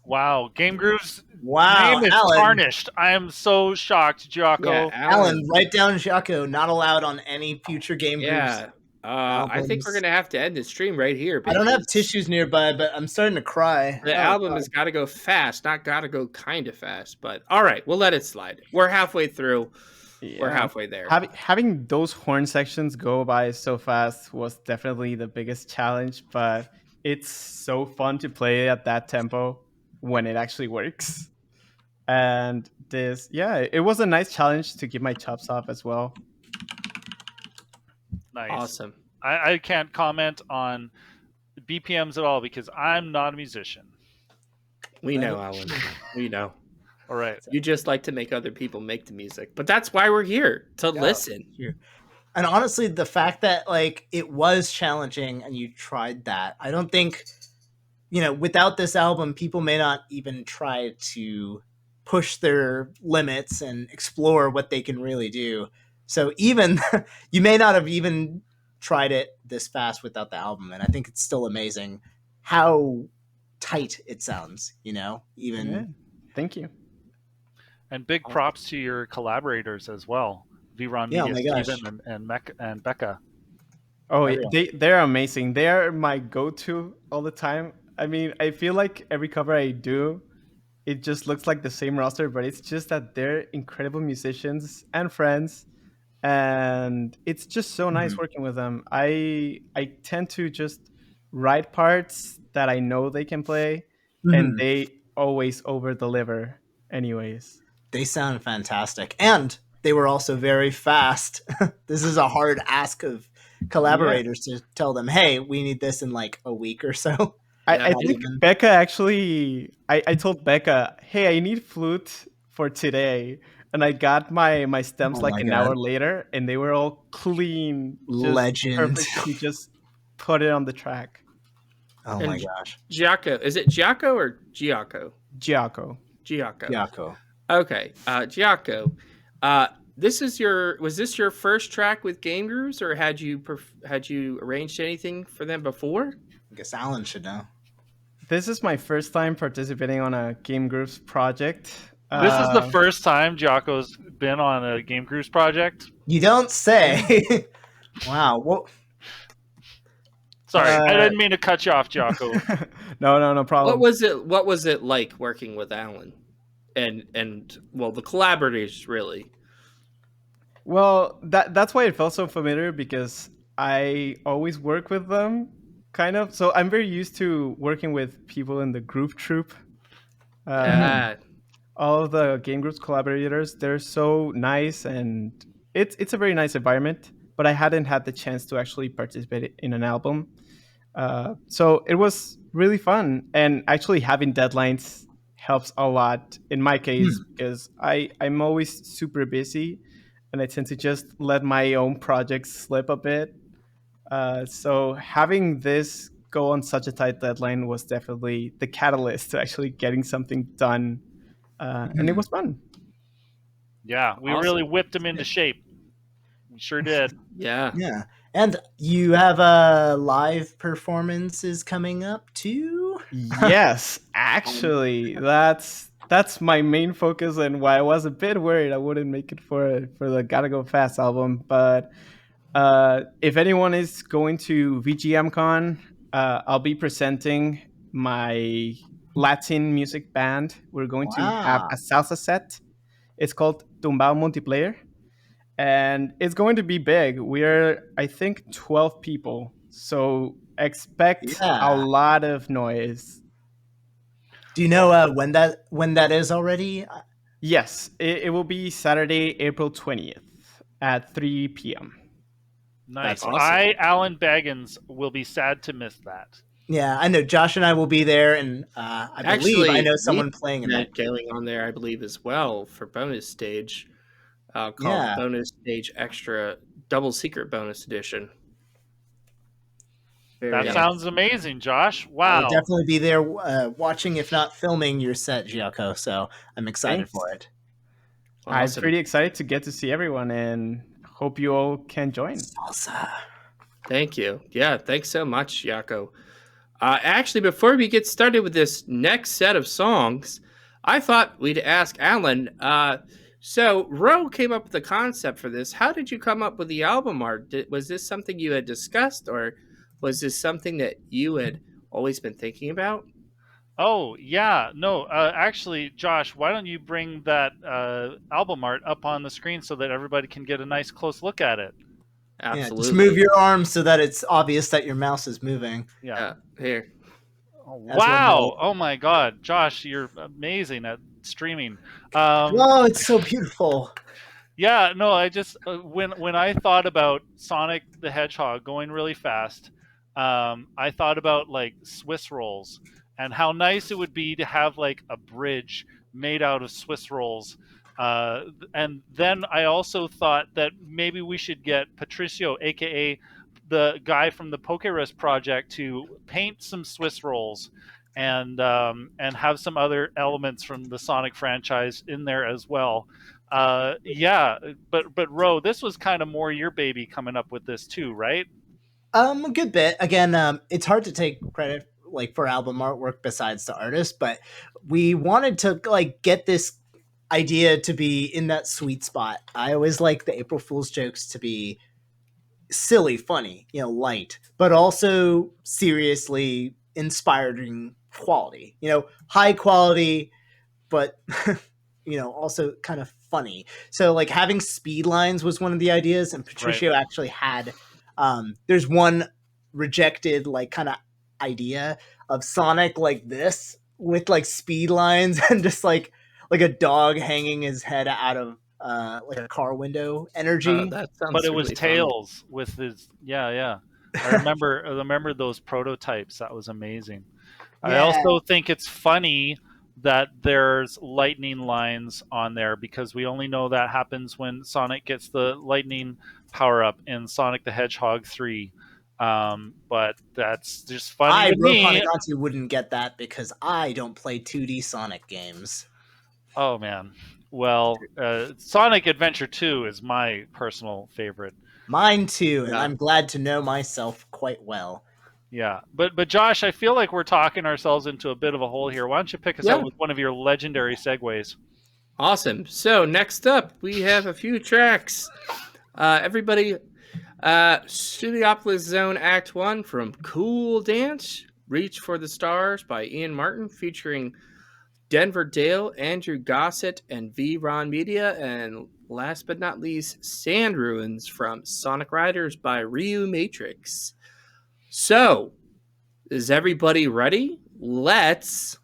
Wow, GameGrooves Wow, name is Alan. tarnished. I am so shocked, Giaco. Yeah, Alan, write down Jaco, not allowed on any future Game Grooves. Yeah. I think we're gonna have to end the stream right here. I don't have because tissues nearby, but I'm starting to cry. The album has got to go fast, not got to go kind of fast. But all right, we'll let it slide. We're halfway through. Yeah. We're halfway there. Having those horn sections go by so fast was definitely the biggest challenge, but it's so fun to play at that tempo when it actually works. And it was a nice challenge to give my chops off as well. Nice. Awesome. I can't comment on BPMs at all because I'm not a musician. We know, Alan. We know. All right. You just like to make other people make the music, but that's why we're here to listen. Here. And honestly, the fact that like it was challenging and you tried that, I don't think, without this album, people may not even try to push their limits and explore what they can really do. So even you may not have even tried it this fast without the album. And I think it's still amazing how tight it sounds, even. Yeah. Thank you. And big props to your collaborators as well. Vron Media, Steven and Becca. Oh, they're amazing. They're my go-to all the time. I mean, I feel like every cover I do, it just looks like the same roster, but it's just that they're incredible musicians and friends, and it's just so nice Mhm. working with them. I tend to just write parts that I know they can play, and Mhm. they always over deliver. Anyways, They sound fantastic, and they were also very fast. This is a hard ask of yeah. collaborators to tell them, "Hey, we need this in like a week or so." Yeah, I Not think even. Becca actually, I told Becca, hey, I need flute for today. And I got my stems Oh like my an god, hour later, and they were all clean, just legend! perfect to just put it on the track. Oh my and gosh, Giaco, is it Giaco or Giaco? Giaco. Giaco. Yako. Okay, Giaco. Uh, was this your first track with GameGrooves, or had you arranged anything for them before? I guess Alan should know. This is my first time participating on a Game Groups project. This is the Wow, first time Jocko's been on a Game Cruise project. you don't Yeah. say. Wow. Well, Sorry, I Uh, didn't mean to cut you off, Jocko. no problem. What was it like working with Alan and well, the collaborators really? Well, that's why it felt so familiar, because I always work with them, kind of. So I'm very used to working with people in the group troop. Um, Yeah, all of the Game Groups collaborators, they're so nice, and it's a very nice environment. But I hadn't had the chance to actually participate in an album, so it was really fun. And actually having deadlines helps a lot in my case, hmm. because I'm always super busy, and I tend to just let my own projects slip a bit. So having this go on such a tight deadline was definitely the catalyst to actually getting something done, and it Mhm. was fun. Yeah, we really awesome. whipped him into shape. We sure did. Yeah, Yeah. And you have live performances coming up too? Yes, actually, that's my main focus, and why I was a bit worried I wouldn't make it for the Gotta Go Fast album. But if anyone is going to VGMCon, I'll be presenting my Latin music band. We're going to have Wow. a salsa set. It's called Tumbao Multiplayer, and it's going to be big. We're, I think, 12 people, so expect a Yeah. lot of noise. Do you know when that is already? Yes, it will be Saturday, April 20th at 3 p.m. That's Nice. awesome. Alan Baggins, will be sad to miss that. Yeah, I know Josh and I will be there, and I believe I Actually, know we have someone playing in an that. event going on there, I believe, as well for bonus stage, called Yeah, Bonus Stage Extra Double Secret Bonus Edition. Very That Yeah, nice. sounds amazing, Josh. I will Wow. definitely be there watching, if not filming, your set, Giaco. So I'm excited Thanks. for it. I'm awesome. pretty excited to get to see everyone, and hope you all can join. Salsa. Thank you. Yeah, thanks so much, Yako. Actually, before we get started with this next set of songs, I thought we'd ask Alan. So, Ro came up with the concept for this. How did you come up with the album art? Was this something you had discussed, or was this something that you had always been thinking about? Oh, yeah. No, actually, Josh, why don't you bring that album art up on the screen so that everybody can get a nice close look at it? Yeah, just move Absolutely. your arms so that it's obvious that your mouse is moving. Yeah. Here. Oh, As we'll know. wow. Oh my God, Josh, you're amazing at streaming. Um, Oh, it's so beautiful. yeah, no, I just when I thought about Sonic the Hedgehog going really fast, I thought about like Swiss rolls and how nice it would be to have like a bridge made out of Swiss rolls. And then I also thought that maybe we should get Patricio, aka the guy from the Pokerus project, to paint some Swiss rolls and have some other elements from the Sonic franchise in there as well. Yeah, but Ro, this was kind of more your baby coming up with this too, right? A good bit. Again, it's hard to take credit like for album artwork besides the artist, but we wanted to like get this idea to be in that sweet spot. I always like the April Fool's jokes to be silly, funny, light, but also seriously inspiring quality. High quality, but also kind of funny. So like having speed lines was one of the ideas, and Patricio actually had there's one rejected like kind of idea of Sonic like this with like speed lines and just like a dog hanging his head out of like a car window energy. That sounds But it was really fun. Tails with his I remember those prototypes. That was amazing. I also think it's funny that there's lightning lines on there because we only know that happens when Sonic gets the lightning power up in Sonic the Hedgehog 3. But that's just funny to me. Ropponegante wouldn't get that because I don't play 2D Sonic games. Oh man. Well, Sonic Adventure 2 is my personal favorite. Mine too, and I'm glad to know myself quite well. Yeah, but Josh, I feel like we're talking ourselves into a bit of a hole here. Why don't you pick us out with one of your legendary segues? Awesome. So next up, we have a few tracks. Everybody, Studiopolis Zone Act 1 from Cool Dance, Reach for the Stars by Ian Martin, featuring Denver Dale, Andrew Gossett, and V. Ron Media, and last but not least, Sand Ruins from Sonic Riders by Ryu Matrix. So, is everybody ready? Let's.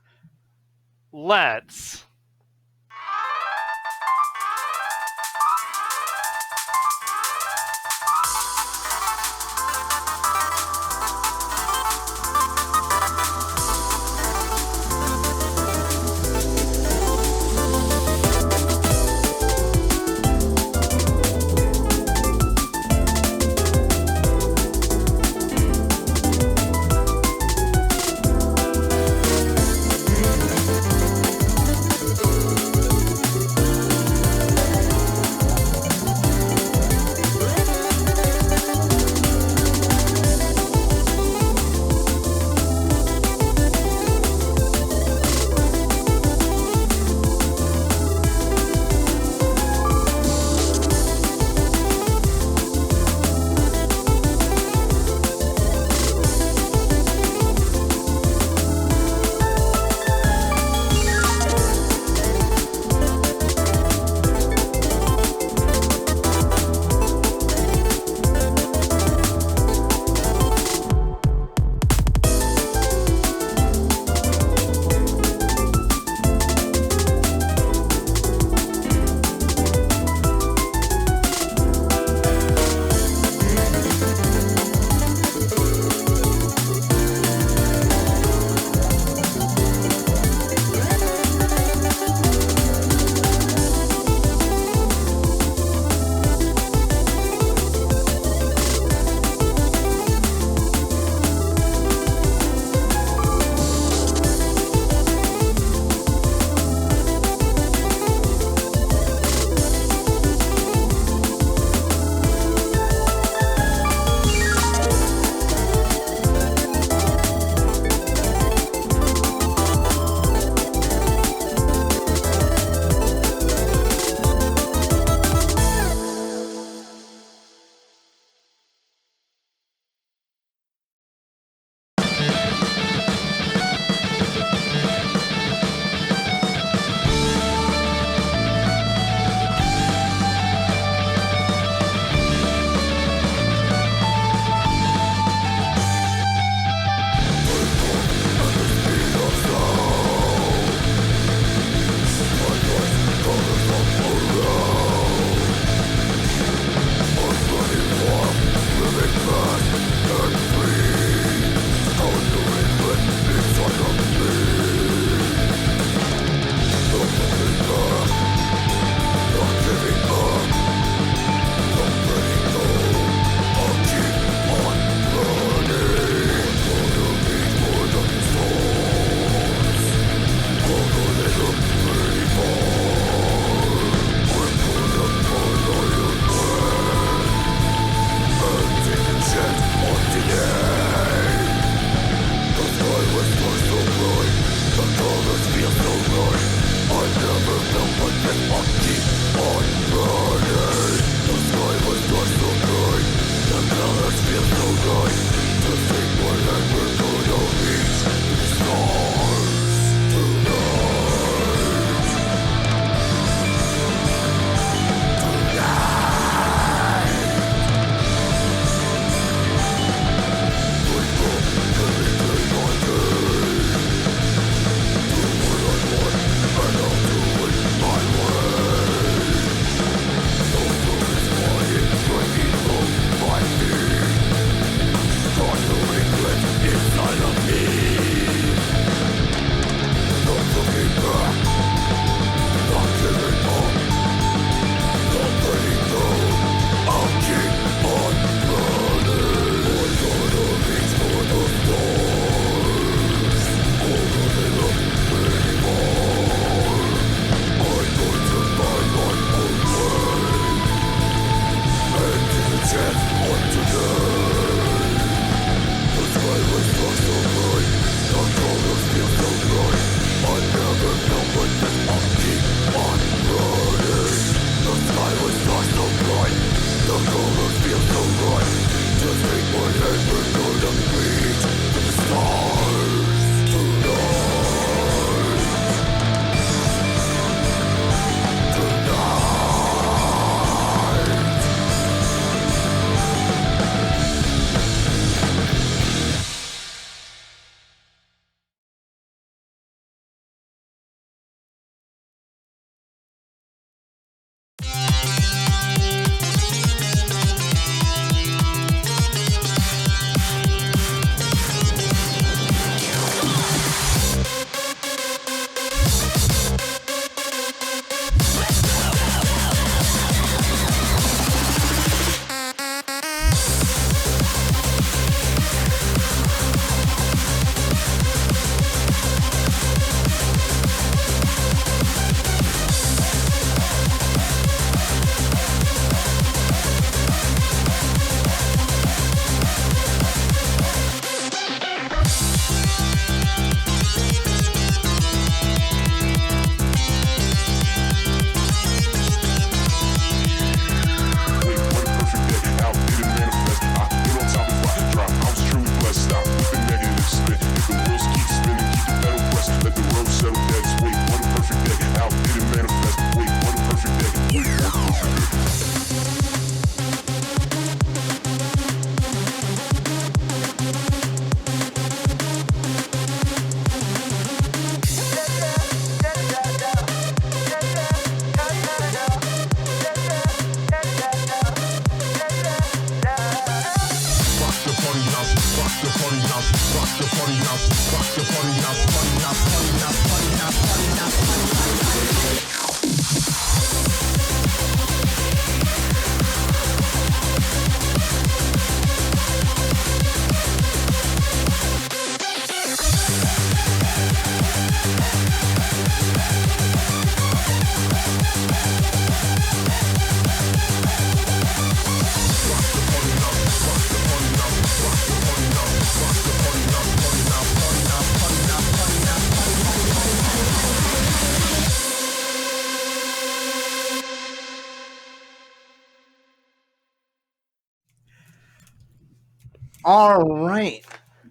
All right,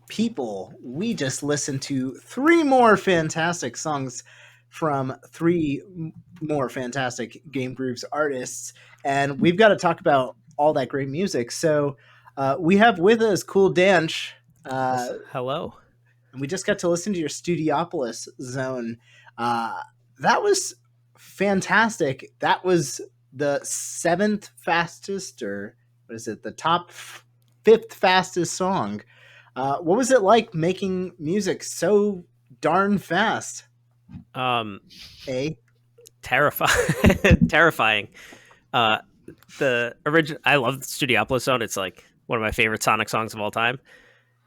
people, we just listened to 3 more fantastic songs from 3 more fantastic Game Grooves artists, and we've got to talk about all that great music. So we have with us Cool Danch. Hello. And we just got to listen to your Studiopolis zone. That was fantastic. That was the 7th fastest, or what is it? The top 5th fastest song. What was it like making music so darn fast? Terrifying. Terrifying. The original. I love the Studiopolis zone. It's like one of my favorite Sonic songs of all time.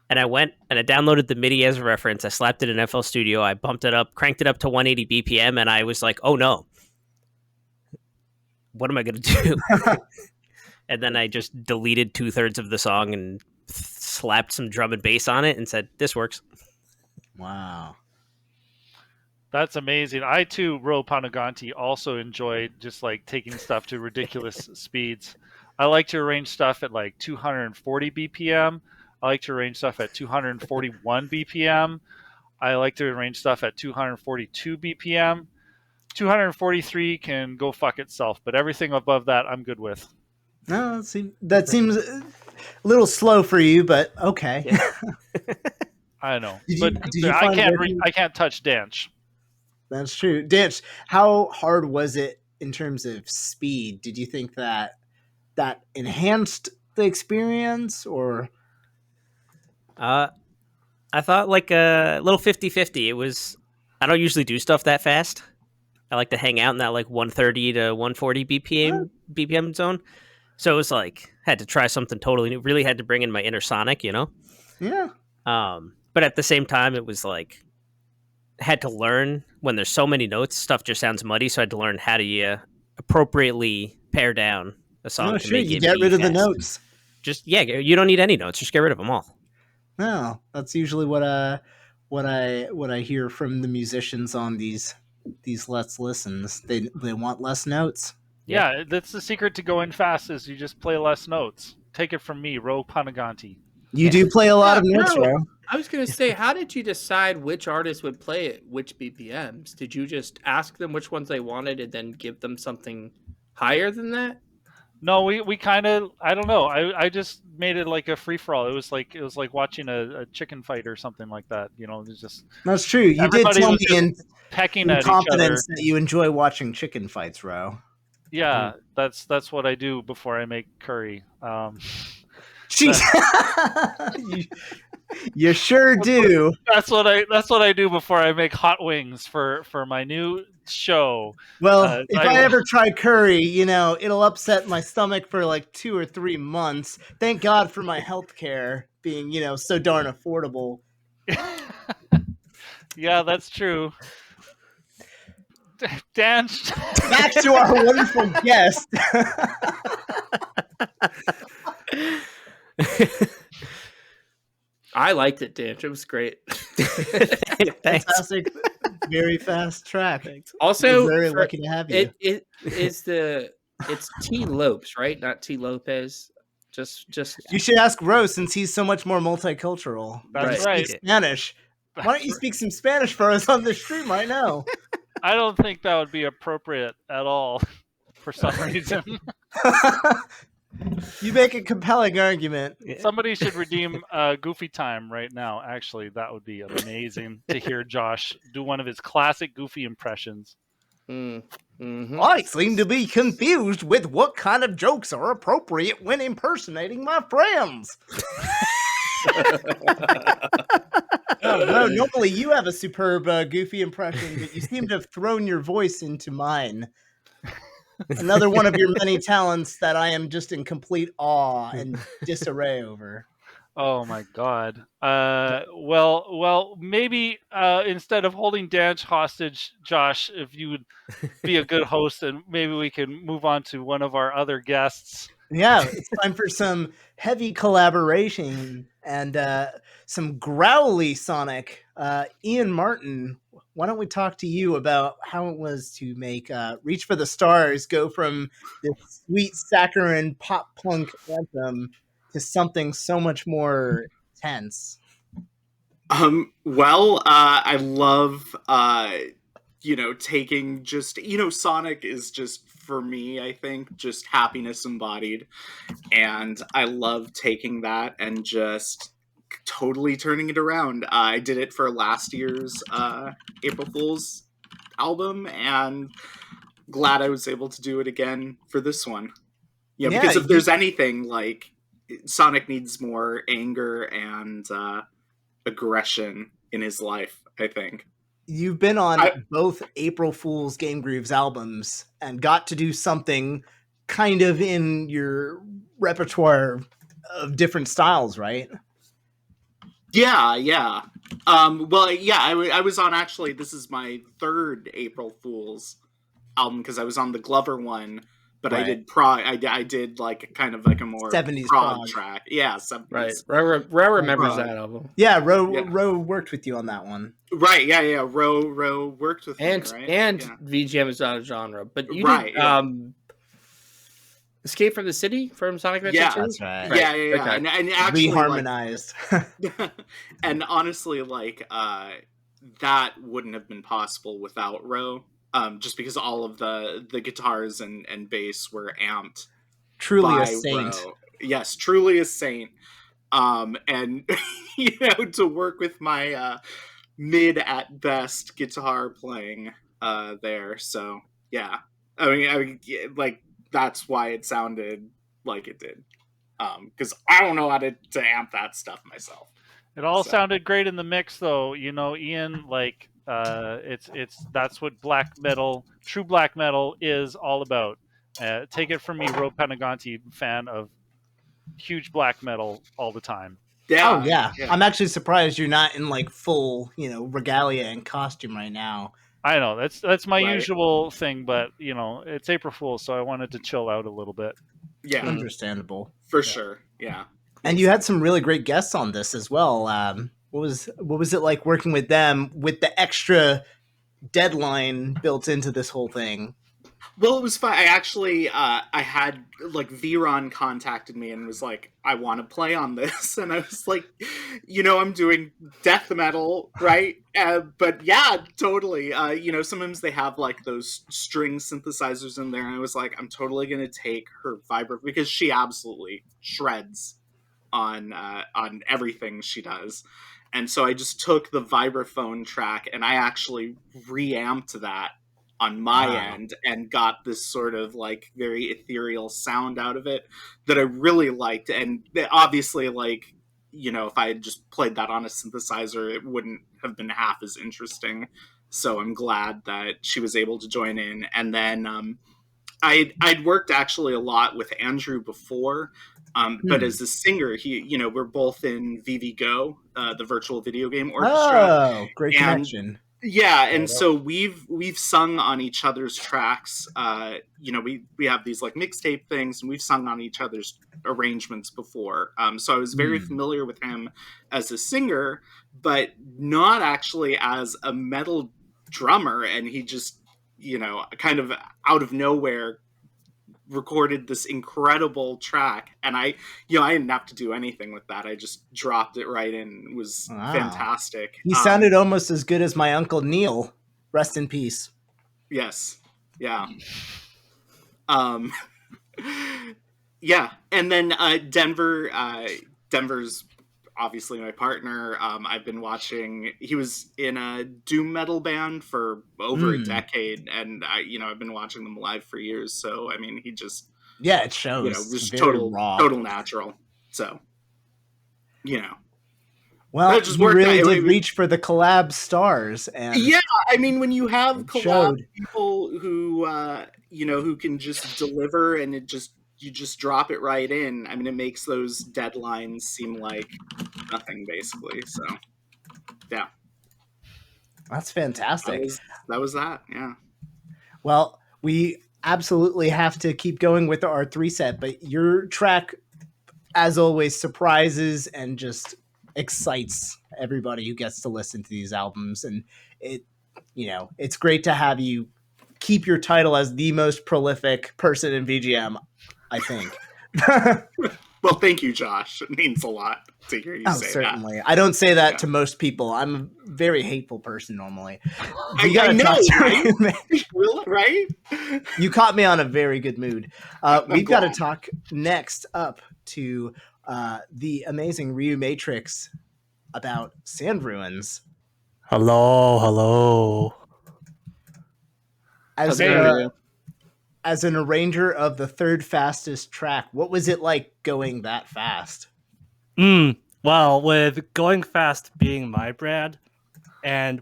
And I went and I downloaded the MIDI as a reference. I slapped it in FL Studio. I bumped it up, cranked it up to 180 BPM, and I was like, oh no. What am I going to do? And then I just deleted 2/3 of the song and slapped some drum and bass on it and said, this works. Wow. That's amazing. I too, Ro Panaganti, also enjoyed just like taking stuff to ridiculous speeds. I like to arrange stuff at like 240 BPM. I like to arrange stuff at 241 BPM. I like to arrange stuff at 242 BPM. 243 can go fuck itself, but everything above that I'm good with. No, that seems a little slow for you, but okay. Yeah. I know, Did you I can't touch Danch. That's true. Danch, how hard was it in terms of speed? Did you think that enhanced the experience, or? I thought like a little 50-50. It was, I don't usually do stuff that fast. I like to hang out in that like 130 to 140 BPM zone. So it was like, had to try something totally new. Really had to bring in my inner Sonic, you know? Yeah. But at the same time, it was like, had to learn when there's so many notes, stuff just sounds muddy. So I had to learn how to appropriately pare down a song to make you it get be rid of the fast. notes. Just, you don't need any notes. Just get rid of them all. No, that's usually what I hear from the musicians on these Let's Listens. They want less notes. Yeah, that's the secret to going fast is you just play less notes. Take it from me, Ro Panaganti. You do play a lot of notes, no. Ro. I was going to say, how did you decide which artist would play it, which BPMs? Did you just ask them which ones they wanted and then give them something higher than that? No, we kind of, I don't know. I just made it like a free for all. It was like watching a chicken fight or something like that. You know, it's just that's true. You did everybody tell was me just in pecking at each other. confidence that you enjoy watching chicken fights, Ro. Yeah, that's what I do before I make curry. Jeez. You sure do. That's what I do before I make hot wings for my new show. Well, if I ever try curry, it'll upset my stomach for like 2 or 3 months. Thank God for my health care being, so darn affordable. Yeah, that's true. Dan, back to our wonderful guest. I liked it, Dan. It was great. Fantastic, very fast track. Thanks. Also, we're very lucky to have you. It's T. Lopes, right? Not T. Lopez. Just you should ask Rose since he's so much more multicultural. That's right. Spanish. Why don't you speak some Spanish for us on the stream right now? I don't think that would be appropriate at all for some reason. You make a compelling argument. Somebody should redeem Goofy Time right now. Actually, that would be amazing to hear Josh do one of his classic Goofy impressions. Mm-hmm. I seem to be confused with what kind of jokes are appropriate when impersonating my friends. No, normally you have a superb Goofy impression, but you seem to have thrown your voice into mine. Another one of your many talents that I am just in complete awe and disarray over. Oh my God. Well, maybe instead of holding Danch hostage, Josh, if you would be a good host, and maybe we can move on to one of our other guests. Yeah, it's time for some heavy collaboration and some growly Sonic. Ian Martin, why don't we talk to you about how it was to make Reach for the Stars go from this sweet saccharine pop punk anthem to something so much more tense? Well, I love, taking just, Sonic is just, for me, I think, just happiness embodied. And I love taking that and just totally turning it around. I did it for last year's April Fool's album, and glad I was able to do it again for this one. Yeah, because if there's anything, like, Sonic needs more anger and aggression in his life, I think. You've been on both April Fool's GameGrooves albums and got to do something kind of in your repertoire of different styles, right? Yeah. I was on, actually, this is my third April Fool's album, because I was on the Glover one, but Right. I did prog. I did like kind of like a more 70s prog prog. track. Yeah, 70s. Right. Ro remembers Prog. that album. Yeah, Ro worked with you on that one. Right, yeah. Ro worked with And me, right? and Yeah. VGM is not a genre, but you Right, did yeah. Escape from the City from Sonic Adventure Yeah, 2? That's right. Yeah. Okay. And actually, Reharmonized. and honestly, like, that wouldn't have been possible without Ro. Just because all of the guitars and bass were amped. Truly by a saint. Ro. Yes, truly a saint. And to work with my mid at best guitar playing there. So yeah, I mean, like, that's why it sounded like it did. Because I don't know how to amp that stuff myself. It all sounded great in the mix, though. Ian, like, it's that's what true black metal is all about. Take it from me, Ro Panaganti, fan of huge black metal all the time. Yeah. Oh yeah. I'm actually surprised you're not in like full, regalia and costume right now. I know that's my Right. usual thing, but it's April Fool's, so I wanted to chill out a little bit. Yeah, Understandable. for sure. Yeah. And you had some really great guests on this as well. What was it like working with them with the extra deadline built into this whole thing? Well, it was fun. I actually, I had, like, Viron contacted me and was like, I want to play on this. And I was like, I'm doing death metal, right? But yeah, totally. Sometimes they have, like, those string synthesizers in there. And I was like, I'm totally going to take her vibro, because she absolutely shreds on everything she does. And so I just took the vibraphone track and I actually reamped that on my end and got this sort of like very ethereal sound out of it that I really liked. And obviously, like, if I had just played that on a synthesizer, it wouldn't have been half as interesting. So I'm glad that she was able to join in. And then I'd worked actually a lot with Andrew before, but as a singer, we're both in VV Go, the virtual video game orchestra. Oh, great connection. Yeah, and so we've sung on each other's tracks. We have these like mixtape things, and we've sung on each other's arrangements before. So I was very familiar with him as a singer, but not actually as a metal drummer. And he just, kind of out of nowhere recorded this incredible track, and I didn't have to do anything with that. I just dropped it right in. It was fantastic. He sounded almost as good as my uncle Neil. Rest in peace. Yes. Yeah. Yeah, and then Denver's obviously my partner. I've been watching. He was in a doom metal band for over a decade, and I've been watching them live for years. So I mean, he just it shows. just Very total natural. So well, it just you worked really out. did reach for the collab stars, and yeah, I mean, when you have collab showed. people who who can just deliver, and you just drop it right in. I mean, it makes those deadlines seem like nothing, basically. So, yeah. That's fantastic. That was that, yeah. Well, we absolutely have to keep going with our 3 set, but your track, as always, surprises and just excites everybody who gets to listen to these albums. And it's great to have you keep your title as the most prolific person in VGM, I think. Well, thank you, Josh. It means a lot to hear you say certainly. that. I don't say that Yeah. to most people. I'm a very hateful person normally. I gotta know, talk to right? you, man. Really, right? You caught me on a very good mood. I'm We've got to glad. talk next up to the amazing Ryu Matrix about Sand Ruins. Hello. How's As it going, Hey. Ryu? as an arranger of the third fastest track, what was it like going that fast? Well, with Going Fast being my brand, and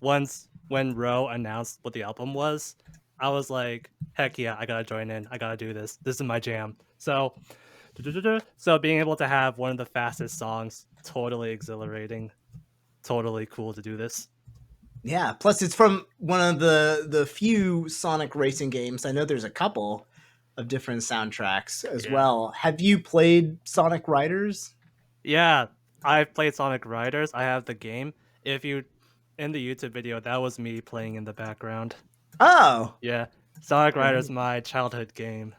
once when Ro announced what the album was, I was like, heck yeah, I gotta join in. I gotta do this. This is my jam. So being able to have one of the fastest songs, totally exhilarating, totally cool to do this. Yeah, plus it's from one of the few Sonic racing games. I know there's a couple of different soundtracks as well. Have you played Sonic Riders? Yeah, I've played Sonic Riders. I have the game. If you in the YouTube video, that was me playing in the background. Oh, Yeah, Sonic Riders, my childhood game.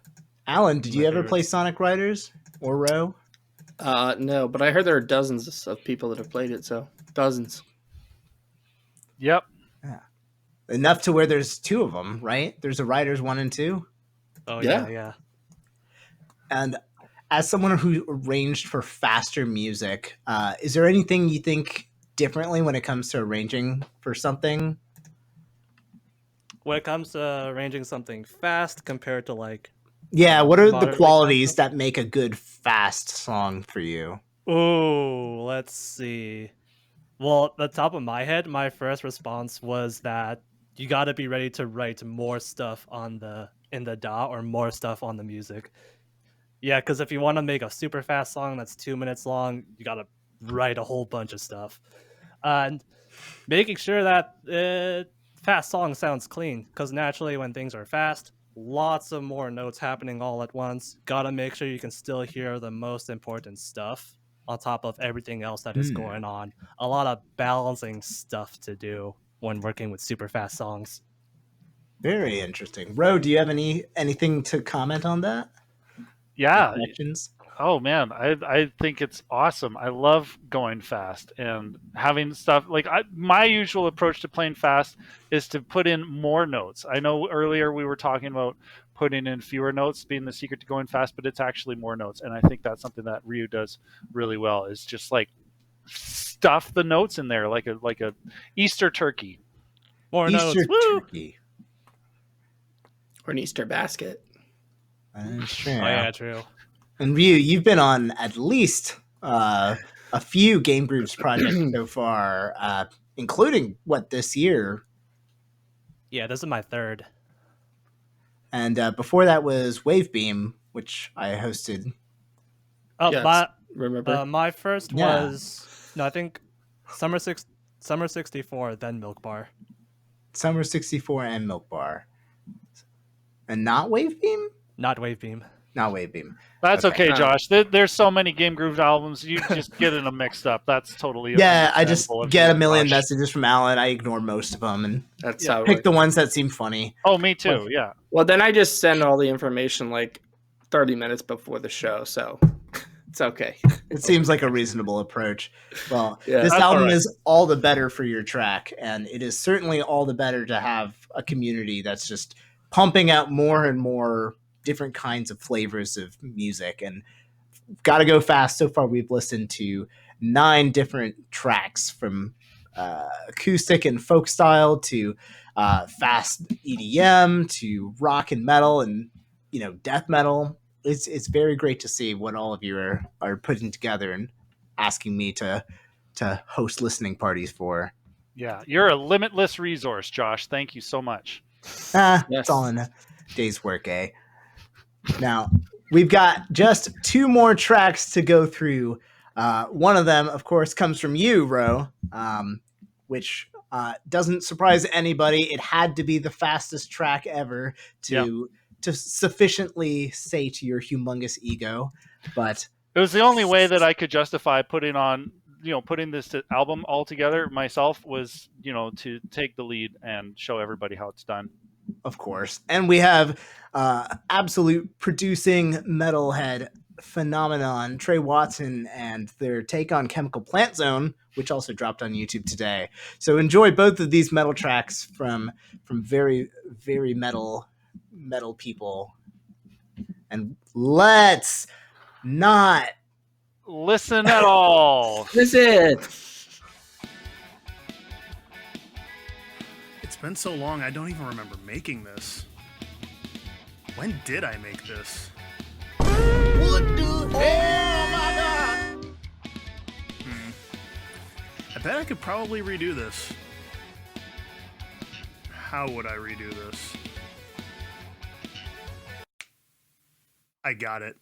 Alan, did My you ever play favorites. Sonic Riders or Ro? No, but I heard there are dozens of people that have played it, so dozens. Yep. Enough to where there's two of them, right? There's a Riders 1 and 2. Oh Yeah. yeah. And as someone who arranged for faster music, is there anything you think differently when it comes to arranging for something? When it comes to arranging something fast compared to like, Yeah, what are the moderately qualities fast that make a good fast song for you? oh, let's see. Well, the top of my head, my first response was that you got to be ready to write more stuff in the DAW or more stuff on the music. Yeah, because if you want to make a super fast song that's 2 minutes long, you got to write a whole bunch of stuff. And making sure that fast song sounds clean, because naturally when things are fast, lots of more notes happening all at once. Gotta make sure you can still hear the most important stuff on top of everything else that is going on. A lot of balancing stuff to do when working with super fast songs. Very interesting. Ro, do you have anything to comment on that? Yeah. Questions? Oh man, I think it's awesome. I love going fast and having stuff like my usual approach to playing fast is to put in more notes. I know earlier we were talking about putting in fewer notes being the secret to going fast, but it's actually more notes, and I think that's something that Ryu does really well. Is just like stuff the notes in there like a Easter turkey. More Easter notes. Woo! turkey. Or an Easter basket. That's true. Oh yeah, true. And Ryu, you've been on at least a few GameGrooves projects so far, including this year. Yeah, this is my third. And before that was Wavebeam, which I hosted. Oh, Yes, remember? my first Yeah. was I think Summer 64, then Milk Bar. Summer 64 and Milk Bar. And not Wavebeam? Not Wavebeam. Not Wavebeam. That's okay, Okay. Josh. There's so many GameGrooves albums, you just getting them mixed up. That's totally Yeah, I just understandable of get you, a million Josh. messages from Alan. I ignore most of them and That's Yeah. how it pick works. the ones that seem funny. Oh, me too. Yeah. Well, then I just send all the information like 30 minutes before the show, so it's okay. It seems like a reasonable approach. Well, Yeah. this That's album all right. is all the better for your track, and it is certainly all the better to have a community that's just pumping out more and more different kinds of flavors of music. And gotta go fast. So far, we've listened to 9 different tracks from acoustic and folk style to fast EDM to rock and metal and death metal. It's very great to see what all of you are putting together and asking me to host listening parties for. Yeah. You're a limitless resource, Josh. Thank you so much. Yes. It's all in a day's work, eh? Now, we've got just 2 more tracks to go through. One of them, of course, comes from you, Ro, which doesn't surprise anybody. It had to be the fastest track ever to sufficiently say to your humongous ego. But It was the only way that I could justify putting this album all together myself was, to take the lead and show everybody how it's done. of course, and we have absolute producing metalhead phenomenon, Trey Watson, and their take on Chemical Plant Zone, which also dropped on YouTube today. So enjoy both of these metal tracks from very, very metal people. And let's not listen at all. Listen. It's been so long, I don't even remember making this. When did I make this? What the hell? Oh my god! I bet I could probably redo this. How would I redo this? I got it.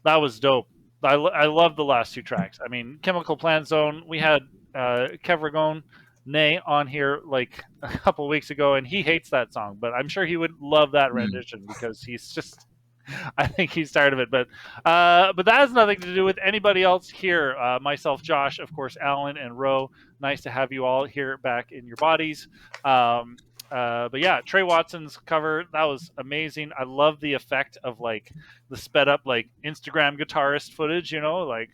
That was dope. I love the last two tracks. I mean, Chemical Plant Zone. We had Kev Nay on here like a couple weeks ago, and he hates that song, but I'm sure he would love that rendition because he's just. I think he's tired of it, but that has nothing to do with anybody else here. Myself, Josh, of course, Alan and Ro. Nice to have you all here back in your bodies. But yeah, Trey Watson's cover, that was amazing. I love the effect of like the sped up like Instagram guitarist footage, like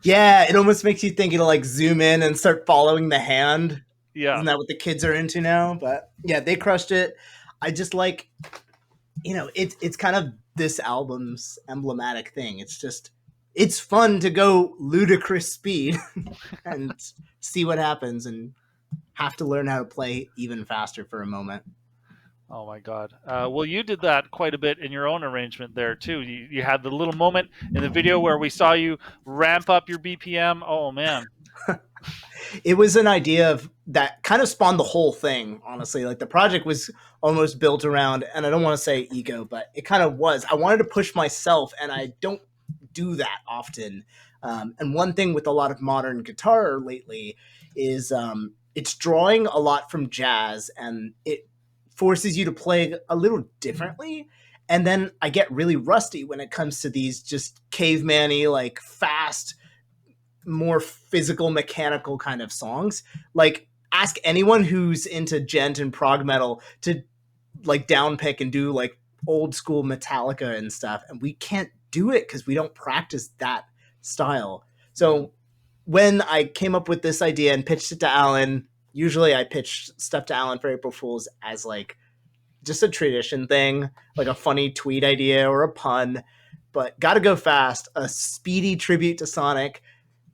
Yeah, it almost makes you think it'll like zoom in and start following the hand. yeah. Isn't that what the kids are into now? But yeah, they crushed it. I just like, it's kind of this album's emblematic thing. It's fun to go ludicrous speed and see what happens and have to learn how to play even faster for a moment. Oh my God. Well, you did that quite a bit in your own arrangement there too. You had the little moment in the video where we saw you ramp up your BPM. Oh man. It was an idea of that kind of spawned the whole thing, honestly. Like the project was almost built around, and I don't want to say ego, but it kind of was. I wanted to push myself, and I don't do that often. And one thing with a lot of modern guitar lately is it's drawing a lot from jazz, and it forces you to play a little differently. And then I get really rusty when it comes to these just caveman-y, like fast, more physical, mechanical kind of songs. Like, ask anyone who's into gent and prog metal to like downpick and do like old school Metallica and stuff, and we can't do it because we don't practice that style. So when I came up with this idea and pitched it to Alan, usually I pitch stuff to Alan for April Fools as like just a tradition thing, like a funny tweet idea or a pun, but Gotta Go Fast, a speedy tribute to Sonic,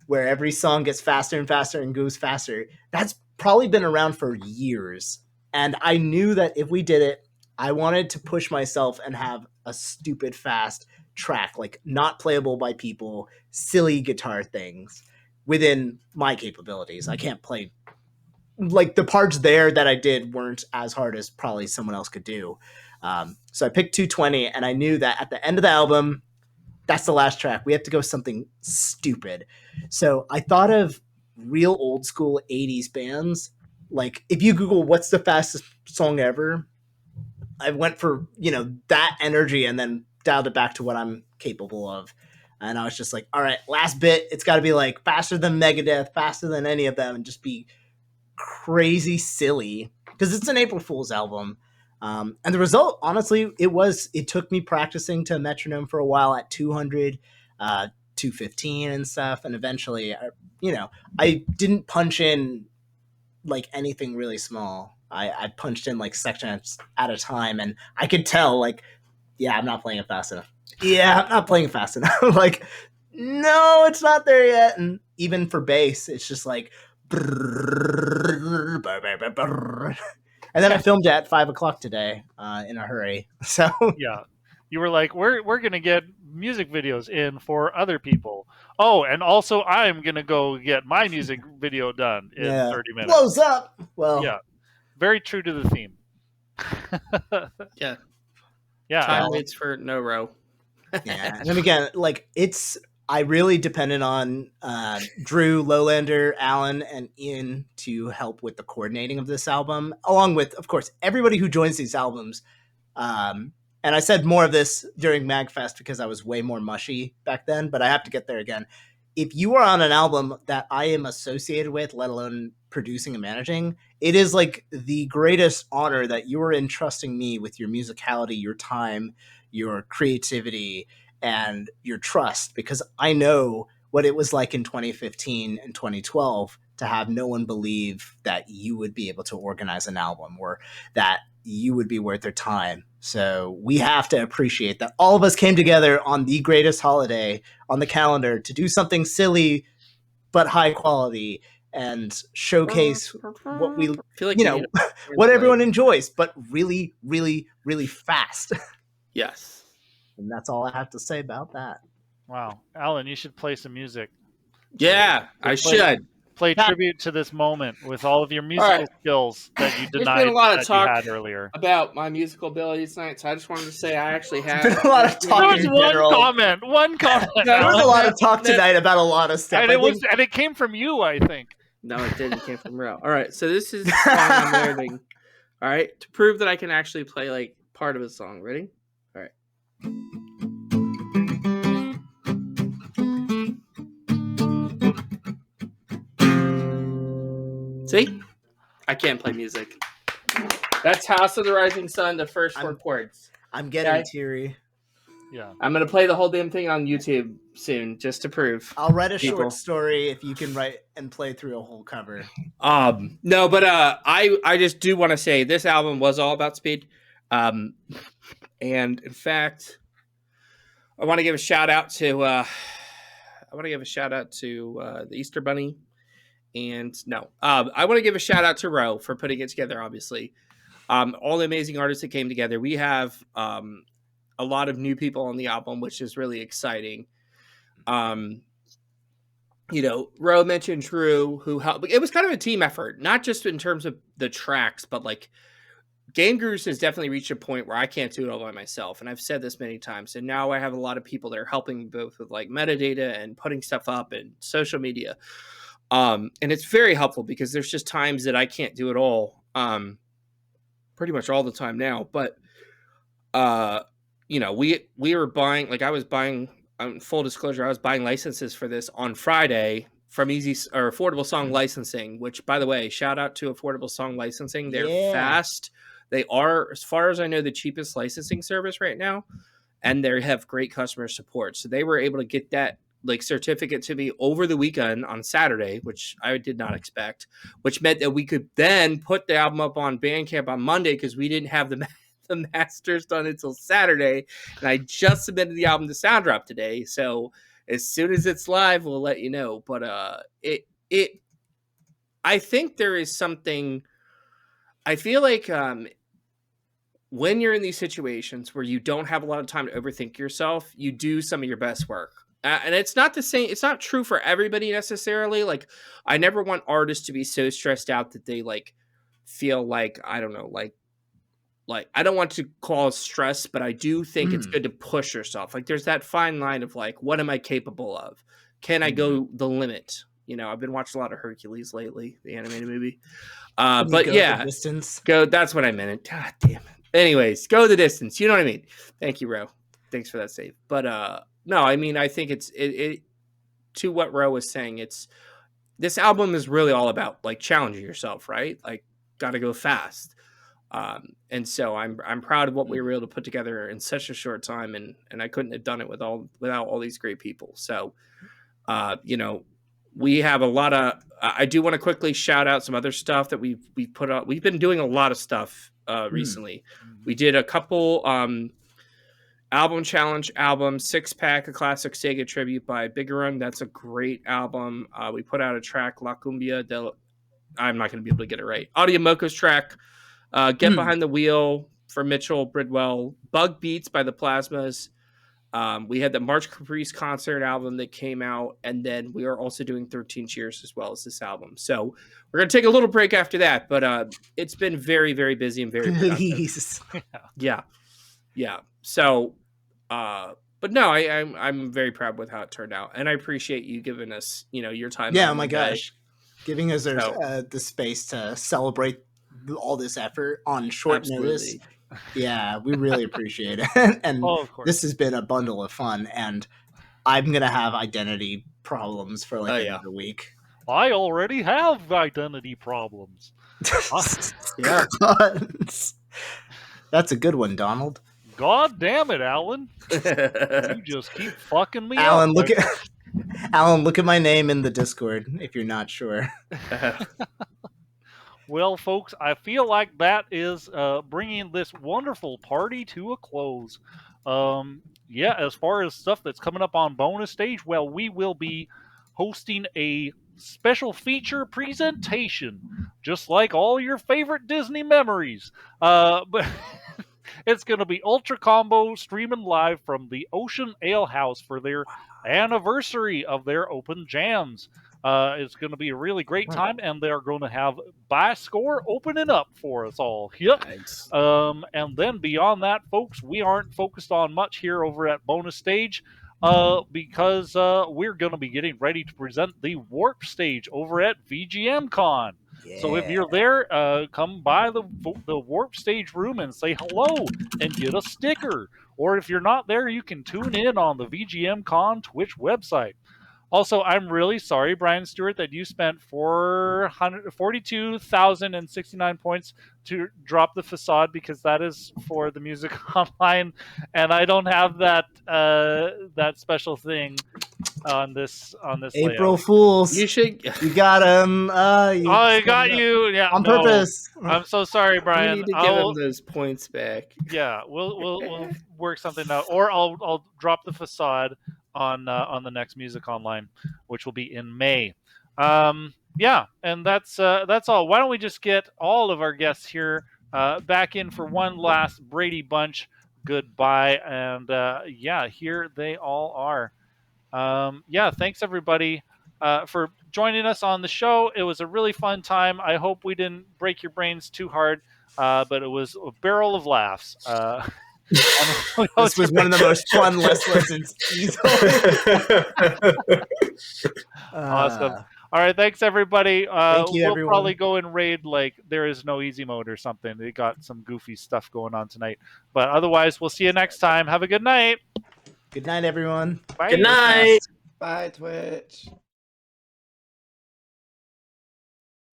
where every song gets faster and faster and goes faster. That's probably been around for years. And I knew that if we did it, I wanted to push myself and have a stupid fast track, like not playable by people, silly guitar things within my capabilities. I can't play, like the parts there that I did weren't as hard as probably someone else could do. So I picked 220, and I knew that at the end of the album, that's the last track. We have to go something stupid. So I thought of real old school 80s bands. Like if you Google what's the fastest song ever, I went for, that energy and then dialed it back to what I'm capable of. And I was just like, all right, last bit, it's got to be like faster than Megadeth, faster than any of them, and just be crazy silly because it's an April Fool's album. And the result, honestly, it took me practicing to a metronome for a while at 200, 215 and stuff. And eventually, I didn't punch in like anything really small. I punched in like sections at a time, and I could tell like, yeah, I'm not playing it fast enough. Yeah, I'm not playing fast enough. Like, no, it's not there yet. And even for bass, it's just like, and then I filmed it at 5:00 today in a hurry. So yeah, you were like, we're gonna get music videos in for other people. Oh, and also I'm gonna go get my music video done in 30 minutes. Blows up. Well, yeah, very true to the theme. Yeah. Yeah. Time waits for no row. Yeah, and then again, like I really depended on Drew, Lowlander, Alan, and Ian to help with the coordinating of this album, along with, of course, everybody who joins these albums. And I said more of this during MagFest because I was way more mushy back then, but I have to get there again. If you are on an album that I am associated with, let alone producing and managing, it is like the greatest honor that you are entrusting me with your musicality, your time, your creativity, and your trust, because I know what it was like in 2015 and 2012 to have no one believe that you would be able to organize an album or that you would be worth their time. So we have to appreciate that all of us came together on the greatest holiday on the calendar to do something silly but high quality and showcase what we, feel like what everyone enjoys, but really, really, really fast. Yes. And that's all I have to say about that. Wow. Alan, you should play some music. Yeah, I should. play tribute to this moment with all of your musical right. skills that you There's denied been a lot of that talk you had earlier. about my musical abilities tonight, so I just wanted to say I actually have. There's been a lot of talk There was in one general. comment. One comment. There was a Alan. lot of talk tonight about a lot of stuff. And it came from you, I think. No, it didn't. It came from Real. All right, so this is the song I'm learning. All right, to prove that I can actually play like part of a song. Ready? All right. See? I can't play music. That's House of the Rising Sun, the first 4 chords. I'm getting teary. Yeah. I'm going to play the whole damn thing on YouTube soon, just to prove. I'll write a short story if you can write and play through a whole cover. No, but I just do want to say this album was all about speed. And in fact, I want to give a shout out to the Easter Bunny. And I want to give a shout out to Ro for putting it together, obviously. All the amazing artists that came together. We have a lot of new people on the album, which is really exciting. Ro mentioned Drew, who helped. It was kind of a team effort, not just in terms of the tracks, but like GameGrooves has definitely reached a point where I can't do it all by myself. And I've said this many times. And now I have a lot of people that are helping me both with like metadata and putting stuff up and social media. And it's very helpful because there's just times that I can't do it all. Pretty much all the time now. But, we were buying, like I was buying, full disclosure, I was buying licenses for this on Friday from Affordable Song Licensing, which, by the way, shout out to Affordable Song Licensing. They're fast. They are, as far as I know, the cheapest licensing service right now. And they have great customer support. So they were able to get that like certificate to me over the weekend on Saturday, which I did not expect, which meant that we could then put the album up on Bandcamp on Monday because we didn't have the masters done until Saturday. And I just submitted the album to Sounddrop today. So as soon as it's live, we'll let you know. But I think there is something, I feel like when you're in these situations where you don't have a lot of time to overthink yourself, you do some of your best work. And it's not the same. It's not true for everybody necessarily. Like, I never want artists to be so stressed out that they like feel like, I don't know, like I don't want to call it stress, but I do think it's good to push yourself. Like, there's that fine line of like, what am I capable of? Can I go the limit? I've been watching a lot of Hercules lately, the animated movie. But yeah, that's what I meant. God damn it. Anyways, go the distance. You know what I mean? Thank you, Ro. Thanks for that save. But no, I mean, I think it's to what Ro was saying. This album is really all about like challenging yourself, right? Like, got to go fast. And so I'm proud of what we were able to put together in such a short time, and I couldn't have done it without all these great people. So, we have a lot of. I do want to quickly shout out some other stuff that we've put out. We've been doing a lot of stuff recently. We did a couple album challenge album, 6-pack, a classic Sega tribute by Bigarun. That's a great album. We put out a track, La Cumbia del. I'm not going to be able to get it right. Audio Moco's track, Get Behind the Wheel for Mitchell Bridwell, Bug Beats by the Plasmas. We had the March Caprice concert album that came out, and then we are also doing 13 Cheers as well as this album. So we're going to take a little break after that, but it's been very, very busy and very productive. Yeah. So, but no, I'm very proud with how it turned out, and I appreciate you giving us, your time. Yeah, oh my gosh, giving us the space to celebrate all this effort on short notice. Yeah, we really appreciate it. And this has been a bundle of fun, and I'm going to have identity problems for another week. I already have identity problems. Yeah. That's a good one, Donald. God damn it, Alan. You just keep fucking me Alan, up. Alan, look at my name in the Discord if you're not sure. Well, folks, I feel like that is bringing this wonderful party to a close. As far as stuff that's coming up on bonus stage, well, we will be hosting a special feature presentation, just like all your favorite Disney memories. But it's going to be Ultra Combo streaming live from the Ocean Ale House for their anniversary of their open jams. It's going to be a really great time, and they're going to have Buy Score opening up for us all. Yep. Nice. And then beyond that, folks, we aren't focused on much here over at Bonus Stage because we're going to be getting ready to present the Warp Stage over at VGM Con. So if you're there, come by the Warp Stage room and say hello and get a sticker. Or if you're not there, you can tune in on the VGM Con Twitch website. Also, I'm really sorry, Brian Stewart, that you spent 42,069 points to drop the facade, because that is for the Music Online, and I don't have that that special thing on this April layout. Fools. You should. You got him. I got you. Yeah, on no. purpose. I'm so sorry, Brian. You need to give him those points back. Yeah, we'll work something out, or I'll drop the facade on the next Music Online, which will be in May. Yeah, and that's all. Why don't we just get all of our guests here back in for one last Brady Bunch goodbye, and yeah, here they all are. Yeah, thanks everybody for joining us on the show. It was a really fun time. I hope we didn't break your brains too hard, but it was a barrel of laughs. This was one of the most fun list listens easily. Awesome. All right, thanks everybody. Thank you, we'll everyone. probably go and raid like There Is No Easy Mode or something. They got some goofy stuff going on tonight. But otherwise, we'll see you next time. Have a good night. Good night, everyone. Bye. Good night. Bye, Twitch.